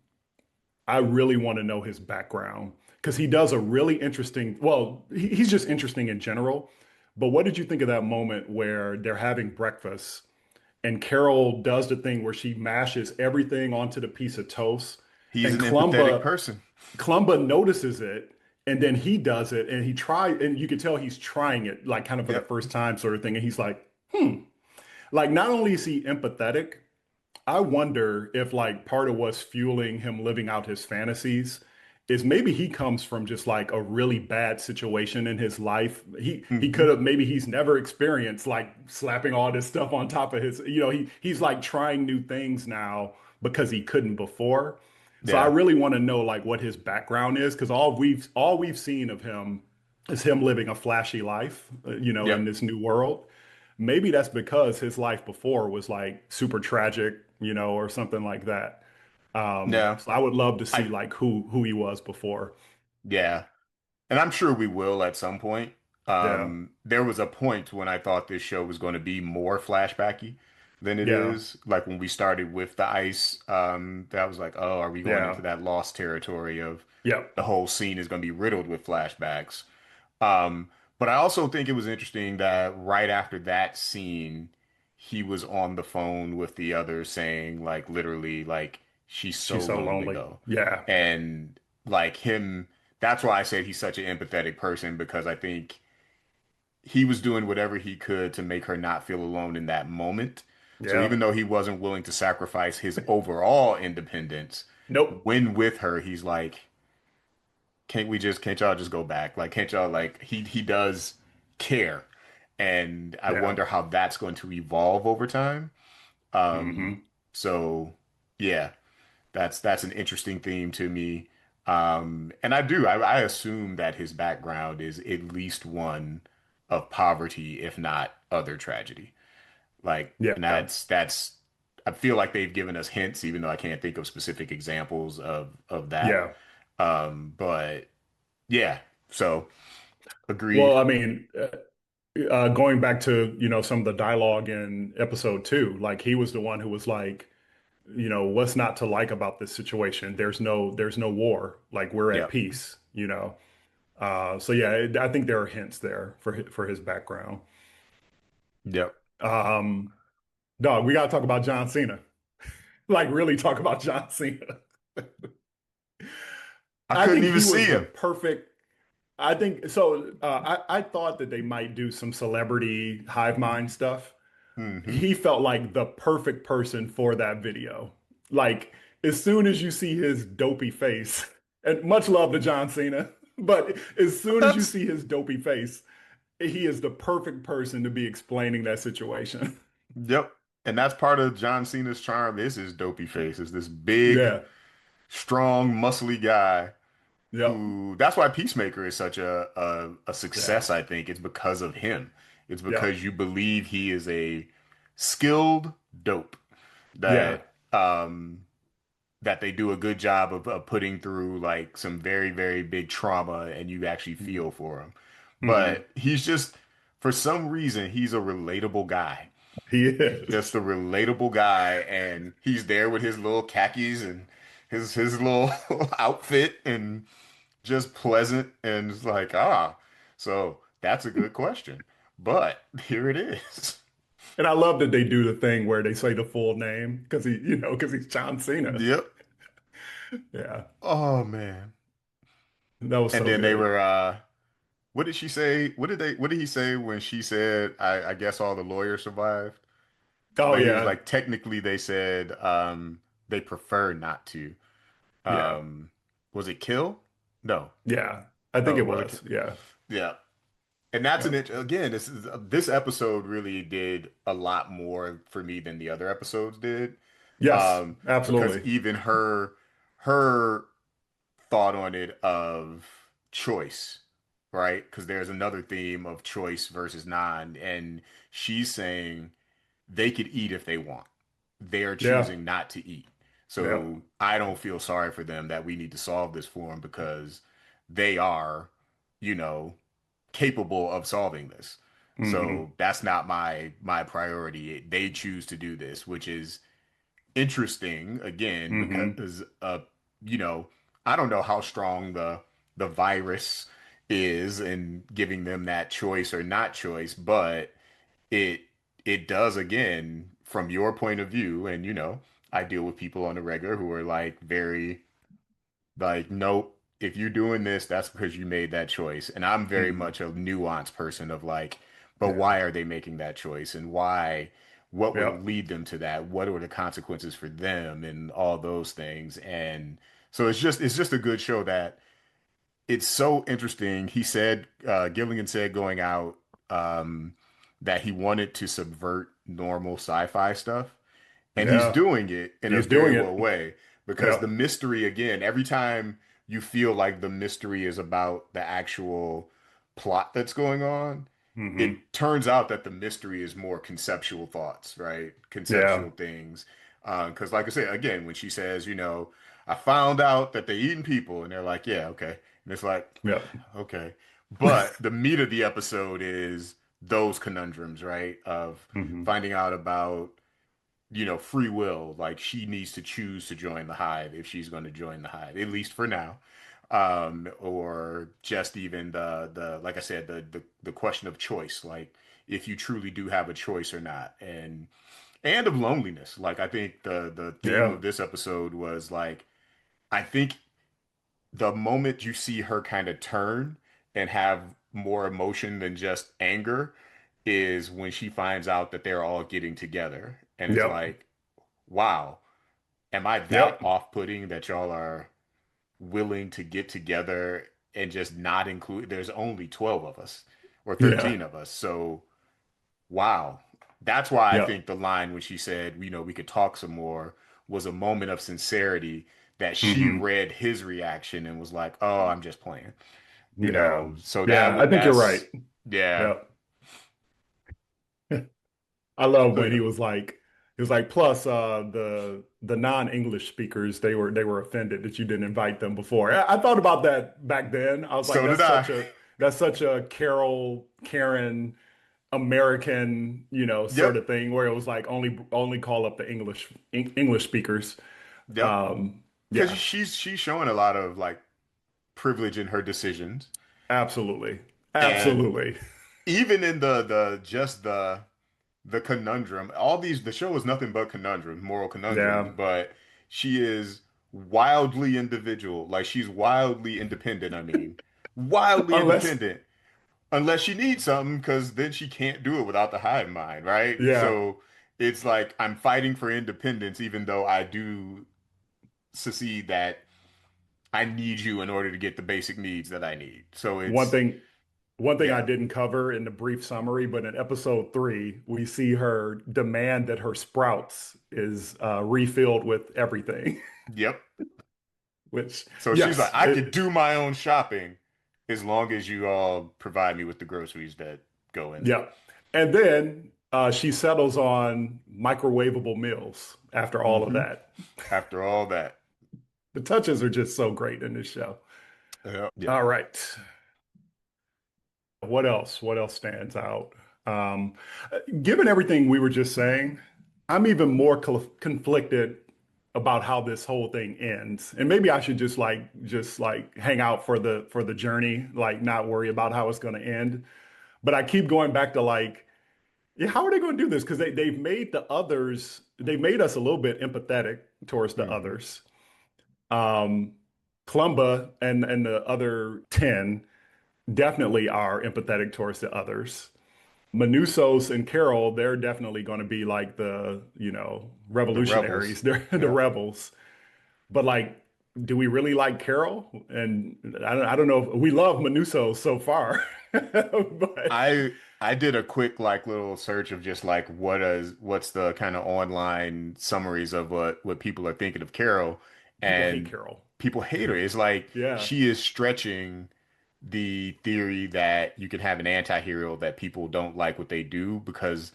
I really want to know his background because he does a really interesting. Well, he's just interesting in general. But what did you think of that moment where they're having breakfast and Carol does the thing where she mashes everything onto the piece of toast, He's and an empathetic person. Clumba notices it, and then he does it, and he tries, and you can tell he's trying it, like kind of for the Yep. first time, sort of thing. And he's like, like not only is he empathetic, I wonder if like part of what's fueling him living out his fantasies is maybe he comes from just like a really bad situation in his life. He could Hmm. have maybe he's never experienced like slapping all this stuff on top of his, he's like trying new things now because he couldn't before. So I Yeah. really want to know like what his background is because all we've seen of him is him living a flashy life, in Yep. this new world. Maybe that's because his life before was like super tragic, or something like that. Yeah. So I would love to see I like who he was before. yeah. And I'm sure we will at some point. Yeah, There was a point when I thought this show was going to be more flashbacky than it yeah, is. Like when we started with the ice, that was like, oh, are we going yeah, into that lost territory of yep. the whole scene is going to be riddled with flashbacks? Um, but I also think it was interesting that right after that scene, he was on the phone with the others saying, like, literally, like, she's so She's so lonely lonely. though. Yeah, And like him, that's why I said he's such an empathetic person because I think he was doing whatever he could to make her not feel alone in that moment. So Yeah. even though he wasn't willing to sacrifice his overall independence, Nope. when with her, he's like, can't y'all just go back? Like, can't y'all like he does care. And I Yeah. wonder how that's going to evolve over time. Um, Hmm. so yeah, that's an interesting theme to me. And I assume that his background is at least one of poverty, if not other tragedy. Like, and Yeah. that's I feel like they've given us hints, even though I can't think of specific examples of that. Yeah. But yeah, so agreed. Well, I mean, going back to, some of the dialogue in episode 2, like he was the one who was like, what's not to like about this situation? There's no war. Like we're at Yep. peace. So yeah, I think there are hints there for his background. Yep. Um, Dog, we got to talk about John Cena. Like really talk about John Cena. I I couldn't think even he see was the him. perfect. I think so. I thought that they might do some celebrity hive mind stuff. Hmm. He felt like the perfect person for that video. Like as soon as you see his dopey face, and much love to John Cena, but as But soon as you that's see his dopey face, he is the perfect person to be explaining that situation. Yep. And that's part of John Cena's charm is his dopey face, is this big, Yeah. strong, muscly guy Yep. who that's why Peacemaker is such a Yeah. success, I think. It's because of him. It's Yep. because you believe he is a skilled dope Yeah. that that they do a good job of putting through like some very, very big trauma and you actually feel for him. Hmm. But he's just, for some reason, he's a relatable guy. He He's just is. a relatable guy, and he's there with his little khakis and his little outfit, and just pleasant, and it's like, ah, so that's a good question. But here it is. And I love that they do the thing where they say the full name because he's John Cena. Yep. Yeah. Oh man. That was And so then they good. were what did she say? What did he say when she said I guess all the lawyers survived? Oh But he was yeah. like technically they said they prefer not to. Yeah. Um was it kill? No. Yeah. I think Oh, it was it kill? was. Yeah. Yeah. And that's Yep. again, this episode really did a lot more for me than the other episodes did. Yes, Because absolutely. even her thought on it of choice, right? Because there's another theme of choice versus non, and she's saying they could eat if they want. They are Yeah. choosing not to eat. Yep. So I don't feel sorry for them that we need to solve this for them because they are, you know, capable of solving this. Hmm. So that's not my priority. They choose to do this, which is interesting again Hmm. because you know, I don't know how strong the virus is in giving them that choice or not choice, but it it does again from your point of view, and you know, I deal with people on the regular who are like very like, nope, if you're doing this, that's because you made that choice. And I'm very Hmm. much a nuanced person of like, but Yeah. why are they making that choice? And why, what would Yep. lead them to that? What are the consequences for them and all those things? And so it's just a good show that it's so interesting. He said, Gilligan said going out, that he wanted to subvert normal sci-fi stuff. And he's Yeah. doing it in a He's very doing well it. way because the Yep. mystery, again, every time you feel like the mystery is about the actual plot that's going on, Hmm. it turns out that the mystery is more conceptual thoughts, right? Yeah. Conceptual things. Because, like I said, again, when she says, you know, I found out that they're eating people, and they're like, yeah, okay. And it's like, Yep. okay. But the meat of the episode is those conundrums, right? Of Hmm. finding out about free will. Like she needs to choose to join the hive if she's going to join the hive, at least for now. Or just even the like I said, the question of choice, like if you truly do have a choice or not, and of loneliness. Like I think the theme Yeah. of this episode was like I think the moment you see her kind of turn and have more emotion than just anger is when she finds out that they're all getting together. And it's Yep. like, wow, am I that Yep. off-putting that y'all are willing to get together and just not include? There's only 12 of us or Yeah. 13 of us. So, wow. That's why I Yep. think the line when she said, you know, we could talk some more was a moment of sincerity that she Hmm. read his reaction and was like, "Oh, I'm just playing." You Yeah. know, so Yeah. I think you're right. that's yeah. Yep. I love So when yeah. he was like, plus the non-English speakers, they were offended that you didn't invite them before. I thought about that back then. I was like, So did I. that's such a Karen American, sort Yep. of thing where it was like only call up the English speakers. Yep. Because Yeah, she's showing a lot of like privilege in her decisions. absolutely. And Absolutely. even in the just the conundrum, all these the show is nothing but conundrums, moral conundrums, Yeah. but she is wildly individual. Like she's wildly independent, I mean. Wildly Unless, independent. Unless she needs something, because then she can't do it without the hive mind, right? yeah. So it's like I'm fighting for independence, even though I do secede that I need you in order to get the basic needs that I need. So One it's thing One thing I yeah. didn't cover in the brief summary, but in episode 3, we see her demand that her sprouts is refilled with everything, Yep. which, So she's like, yes, I could do my own shopping as long as you all provide me with the groceries that go in yeah. there. And then she settles on microwavable meals after all of Hmm. that. After all that. The touches are just so great in this show. Yeah. All right. What else? What else stands out? Um, Given everything we were just saying, I'm even more conflicted about how this whole thing ends. And maybe I should just like hang out for the journey, like not worry about how it's going to end. But I keep going back to like, yeah, how are they going to do this? Because they've made us a little bit empathetic towards the Hmm. others. Um, Clumba and the other 10 definitely are empathetic towards the others. Manusos and Carol, they're definitely going to be like the The rebels. revolutionaries. They're the Yeah. rebels. But like, do we really like Carol? And I don't know if we love Manusos so far, but I did a quick like little search of just like what's the kind of online summaries of what people are thinking of Carol, people hate and Carol. people hate her. It's like Yeah, she is stretching the theory that you can have an anti-hero that people don't like what they do because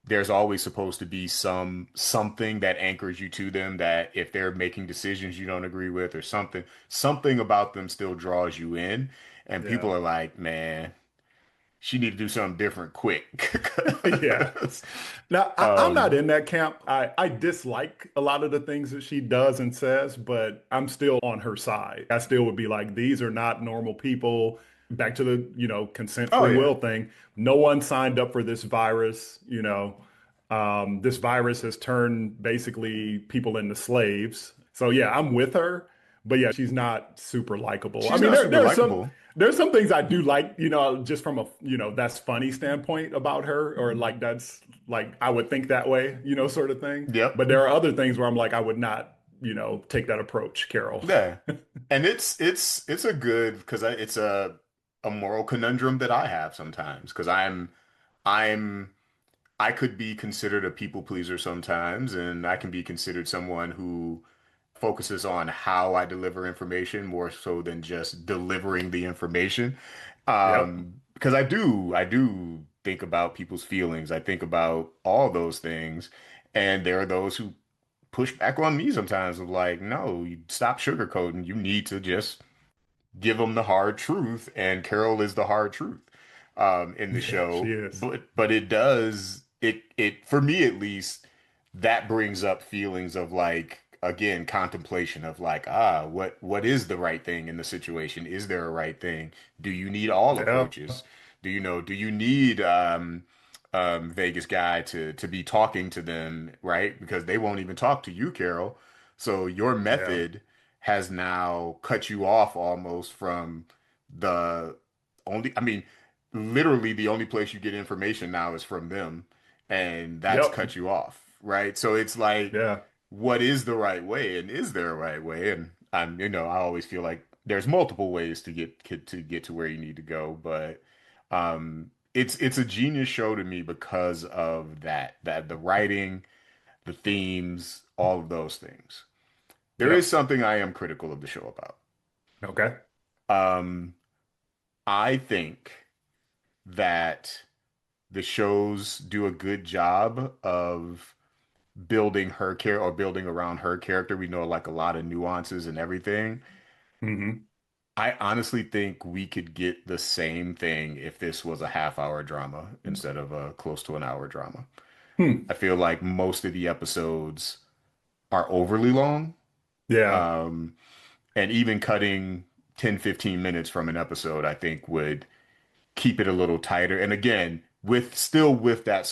there's always supposed to be something that anchors you to them that if they're making decisions you don't agree with or something about them still draws you in, and yeah. people are like, man, she need to do something different quick. Yeah. 'Cause, Now, I'm not um, in that camp. I dislike a lot of the things that she does and says, but I'm still on her side. I still would be like, these are not normal people. Back to the consent oh free yeah, will thing. No one signed up for this virus. This virus has turned basically people into slaves. So yeah, I'm with her, but yeah, she's not super likable. I she's mean, not there super there's some likable. there's some things I do like, just from a that's funny standpoint about her, or like that's like I would think that way, sort of thing. Yep. But there are other things where I'm like, I would not, take that approach, Carol. Yeah. And it's a good because it's a moral conundrum that I have sometimes because I'm I could be considered a people pleaser sometimes, and I can be considered someone who focuses on how I deliver information more so than just delivering the information. Yep. Because I do think about people's feelings. I think about all those things, and there are those who push back on me sometimes of like, no, you stop sugarcoating. You need to just give them the hard truth, and Carol is the hard truth in the Yeah, she show. is. But it does it for me at least that brings up feelings of like again contemplation of like what is the right thing in the situation? Is there a right thing? Do you need all Yeah. approaches? Do you need Vegas guy to be talking to them, right? Because they won't even talk to you, Carol. So your Yeah. method has now cut you off almost from the only, I mean, literally the only place you get information now is from them, and that's Yep. cut you off, right? So it's like, Yeah. what is the right way, and is there a right way? And I always feel like there's multiple ways to get to where you need to go, but it's a genius show to me because of that the writing, the themes, all of those things. There is Yep. something I am critical of the show about. Okay. Um, I think that the shows do a good job of building her character or building around her character. We know like a lot of nuances and everything. Hmm. I honestly think we could get the same thing if this was a half-hour drama instead of a close to an hour drama. Hmm. I feel like most of the episodes are overly long. Yeah. Um, and even cutting 10, 15 minutes from an episode, I think would keep it a little tighter. And again, with that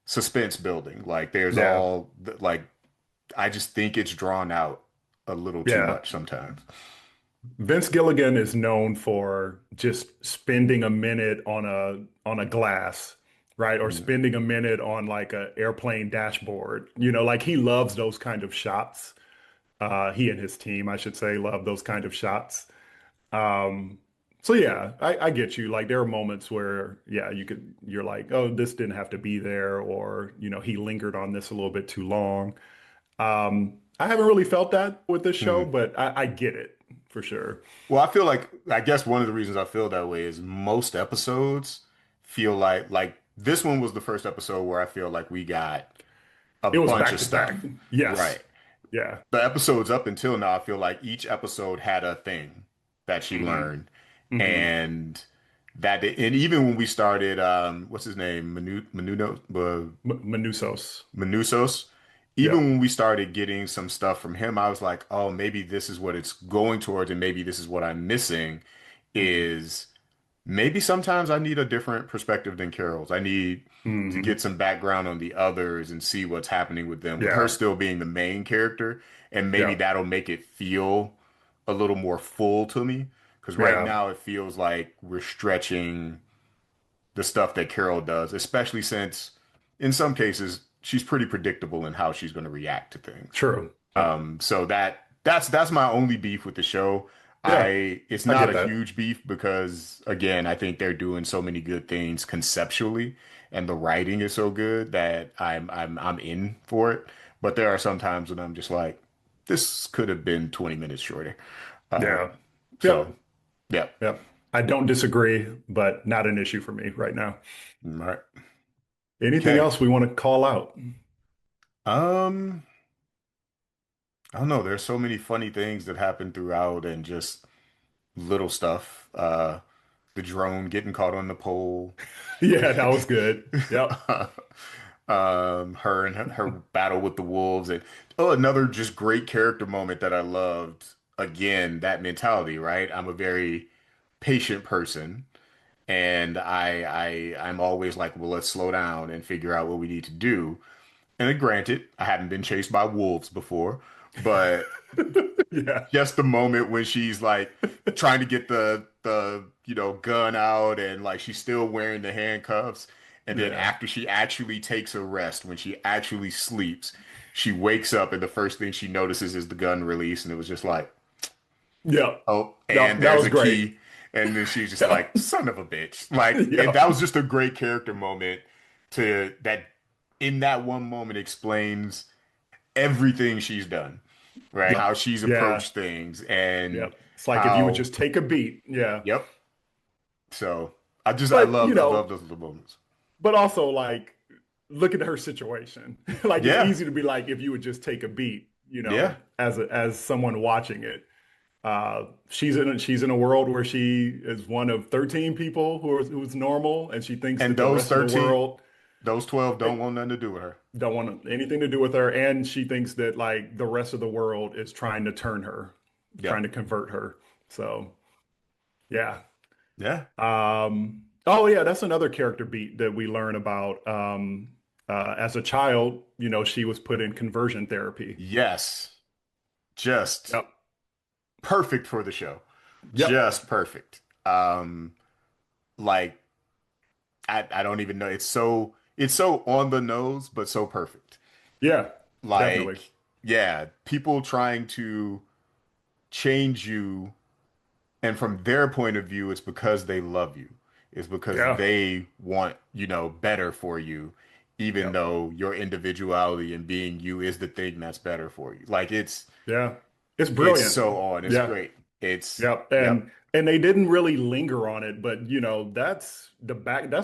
suspense building. Like there's Yeah. all like I just think it's drawn out a little too Yeah. much sometimes. Vince Gilligan is known for just spending a minute on a glass, right? Or Mhm. spending a minute on like a airplane dashboard. Like he loves those kind of shots. He and his team, I should say, love those kind of shots. Um, so yeah, I get you. Like there are moments where, yeah, you're like, oh, this didn't have to be there, or he lingered on this a little bit too long. I haven't really felt that with this show, Mhm. but I get it for sure. Well, I feel like I guess one of the reasons I feel that way is most episodes feel like this one was the first episode where I feel like we got a It was bunch back of to back. stuff. Yes. Right. Yeah. The episodes up until now, I feel like each episode had a thing that she Hmm. learned. Hmm. And and even when we started, what's his name? Manusos. Manusos. Even Yep. when we started getting some stuff from him, I was like, oh, maybe this is what it's going towards, and maybe this is what I'm missing Hmm. is maybe sometimes I need a different perspective than Carol's. I need to get Hmm. some background on the others and see what's happening with them, with her Yeah. still being the main character, and maybe Yeah. that'll make it feel a little more full to me. Because right Yeah. now it feels like we're stretching the stuff that Carol does, especially since in some cases she's pretty predictable in how she's going to react to things. True. Yep. So that's my only beef with the show. Yeah. It's I not get a that. huge beef because again, I think they're doing so many good things conceptually and the writing is so good that I'm in for it. But there are some times when I'm just like, this could have been 20 minutes shorter. Uh, Yeah. so Yep. yeah. Yep. I don't disagree, but not an issue for me right now. All right. Anything Okay. else we want to call out? Um, I don't know. There's so many funny things that happen throughout and just little stuff. The drone getting caught on the pole. Yeah, that was good. Yep. Her and her battle with the wolves, and oh, another just great character moment that I loved. Again, that mentality, right? I'm a very patient person, and I'm always like, well, let's slow down and figure out what we need to do. And then granted, I haven't been chased by wolves before, but Yeah. just the moment when she's like trying to get the gun out and like she's still wearing the handcuffs, and then Yeah. after she actually takes a rest, when she actually sleeps, she wakes up and the first thing she notices is the gun release, and it was just like, Yep. oh, No, and that there's was a great. key. And then she's just Yep. like, son of a bitch. Like, and Yep. that was just a great character moment to that in that one moment explains everything she's done, right? Yep. How she's Yeah. approached things and Yep. It's like if you would how, just take a beat. Yeah. yep. So I just But, I love those little moments. but also like look at her situation. Like it's Yeah, easy to be like if you would just take a beat, yeah. as someone watching it. She's in a world where she is one of 13 people who's normal, and she thinks And that the those rest of the 13, world those 12 eh, don't want nothing to do with her. don't want anything to do with her, and she thinks that like the rest of the world is trying to turn her, trying Yep. to convert her. So yeah. Yeah. Oh yeah, that's another character beat that we learn about. As a child, she was put in conversion therapy. Yes. just Yep. perfect for the show. Yep. Just perfect. Like I don't even know. It's so on the nose, but so perfect. Yeah. Definitely. Like, yeah, people trying to change you, and from their point of view, it's because they love you. It's because Yeah. they want, better for you, even Yep. though your individuality and being you is the thing that's better for you. Like Yeah. It's it's brilliant. so on. It's Yeah. great. It's Yep. yep. And they didn't really linger on it, but that's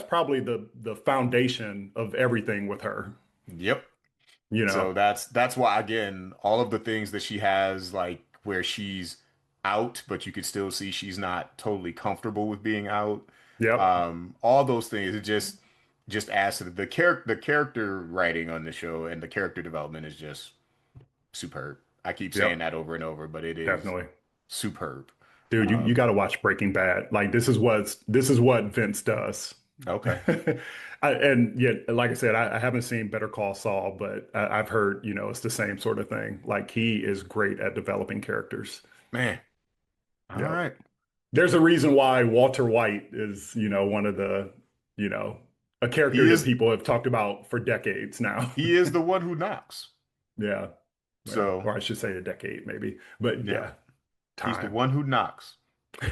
probably the foundation of everything with her, Yep. you know. So that's why again, all of the things that she has, like where she's out, but you could still see she's not totally comfortable with being out. Yep. All those things, it just adds to the character writing on the show, and the character development is just superb. I keep saying Yep. that over and over, but it is Definitely. superb. Dude, you Um, got to watch Breaking Bad. Like this is what Vince does. okay. And yet, like I said, I haven't seen Better Call Saul, but I've heard, it's the same sort of thing. Like he is great at developing characters. Man. All Yep. right. There's a reason why Walter White is, one of the, you know, a character He that is people have talked about for decades now. he is the one who knocks. Yeah. Yeah. So, Or I should say a decade, maybe. But yeah. yeah, He's the time. one who knocks.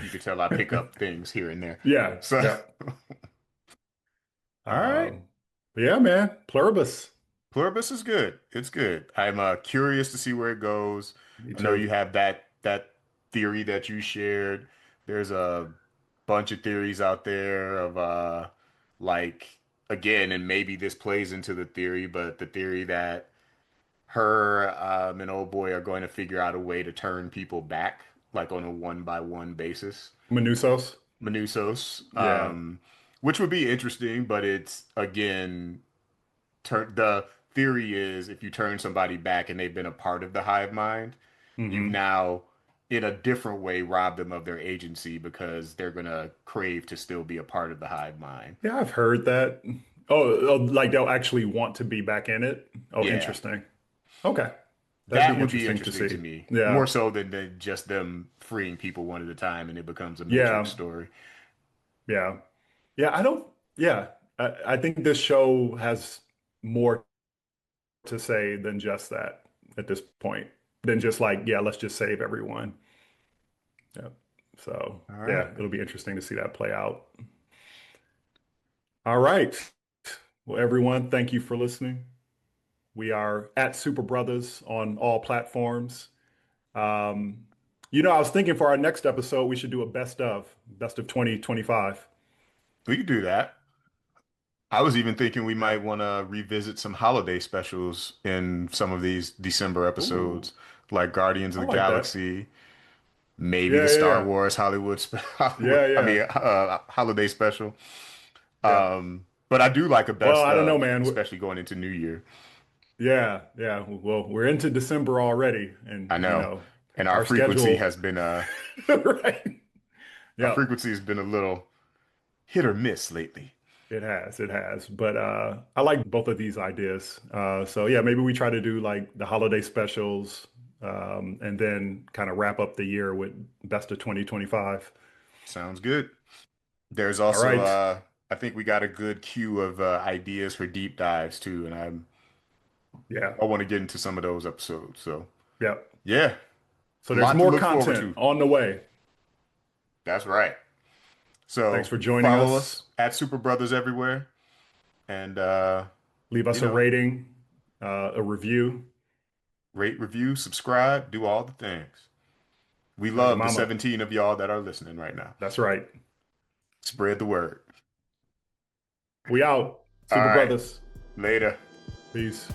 You could tell I pick up things here and there. Yeah. So, Yeah. all right. Um, but yeah, man. Pluribus. Pluribus is good. It's good. I'm curious to see where it goes. Me I know too. you have that theory that you shared. There's a bunch of theories out there of like again, and maybe this plays into the theory, but the theory that her and old boy are going to figure out a way to turn people back, like on a one by one basis. Manusos. Manusos, Yeah. which would be interesting, but it's again, the theory is if you turn somebody back and they've been a part of the hive mind, you've Hmm. now, in a different way, robbed them of their agency because they're gonna crave to still be a part of the hive mind. Yeah, I've heard that. Oh, like they'll actually want to be back in it. Oh, Yeah, interesting. Okay. That'd that be would be interesting to interesting see. to me, more Yeah. so than just them freeing people one at a time and it becomes a Matrix Yeah. story. Yeah. Yeah. I don't, yeah. I think this show has more to say than just that at this point, than just like, yeah, let's just save everyone. Yeah. So, All yeah, right. it'll be interesting to see that play out. All right. Well, everyone, thank you for listening. We are at Super Brothers on all platforms. Um, I was thinking for our next episode, we should do a best of 2025. We could do that. I was even thinking we Yeah. might want to revisit some holiday specials in some of these December Ooh, episodes, like Guardians of I the like that. Galaxy, maybe the Yeah, yeah, Star yeah. Wars Hollywood, Yeah, yeah. holiday special. Yep. But I do like a Well, best I don't know, of, man. especially going into New Year. Yeah, yeah. Well, we're into December already, and I know, and our our frequency schedule, has been right? our Yep. frequency has been a little hit or miss lately. It has. But I like both of these ideas. So yeah, maybe we try to do like the holiday specials, and then kind of wrap up the year with best of 2025. Sounds good. There's All also, right. I think we got a good queue of ideas for deep dives too, and Yeah. I want to get into some of those episodes. So Yep. yeah, So a there's lot to more look forward content to. on the way. That's right. Thanks So for joining follow us. us at Super Brothers everywhere, and Leave you us a know, rating, a review. rate, review, subscribe, do all the things. We Tell your love the mama. 17 of y'all that are listening right now. That's right. Spread the word. We out. All Super right, Brothers. later. Peace.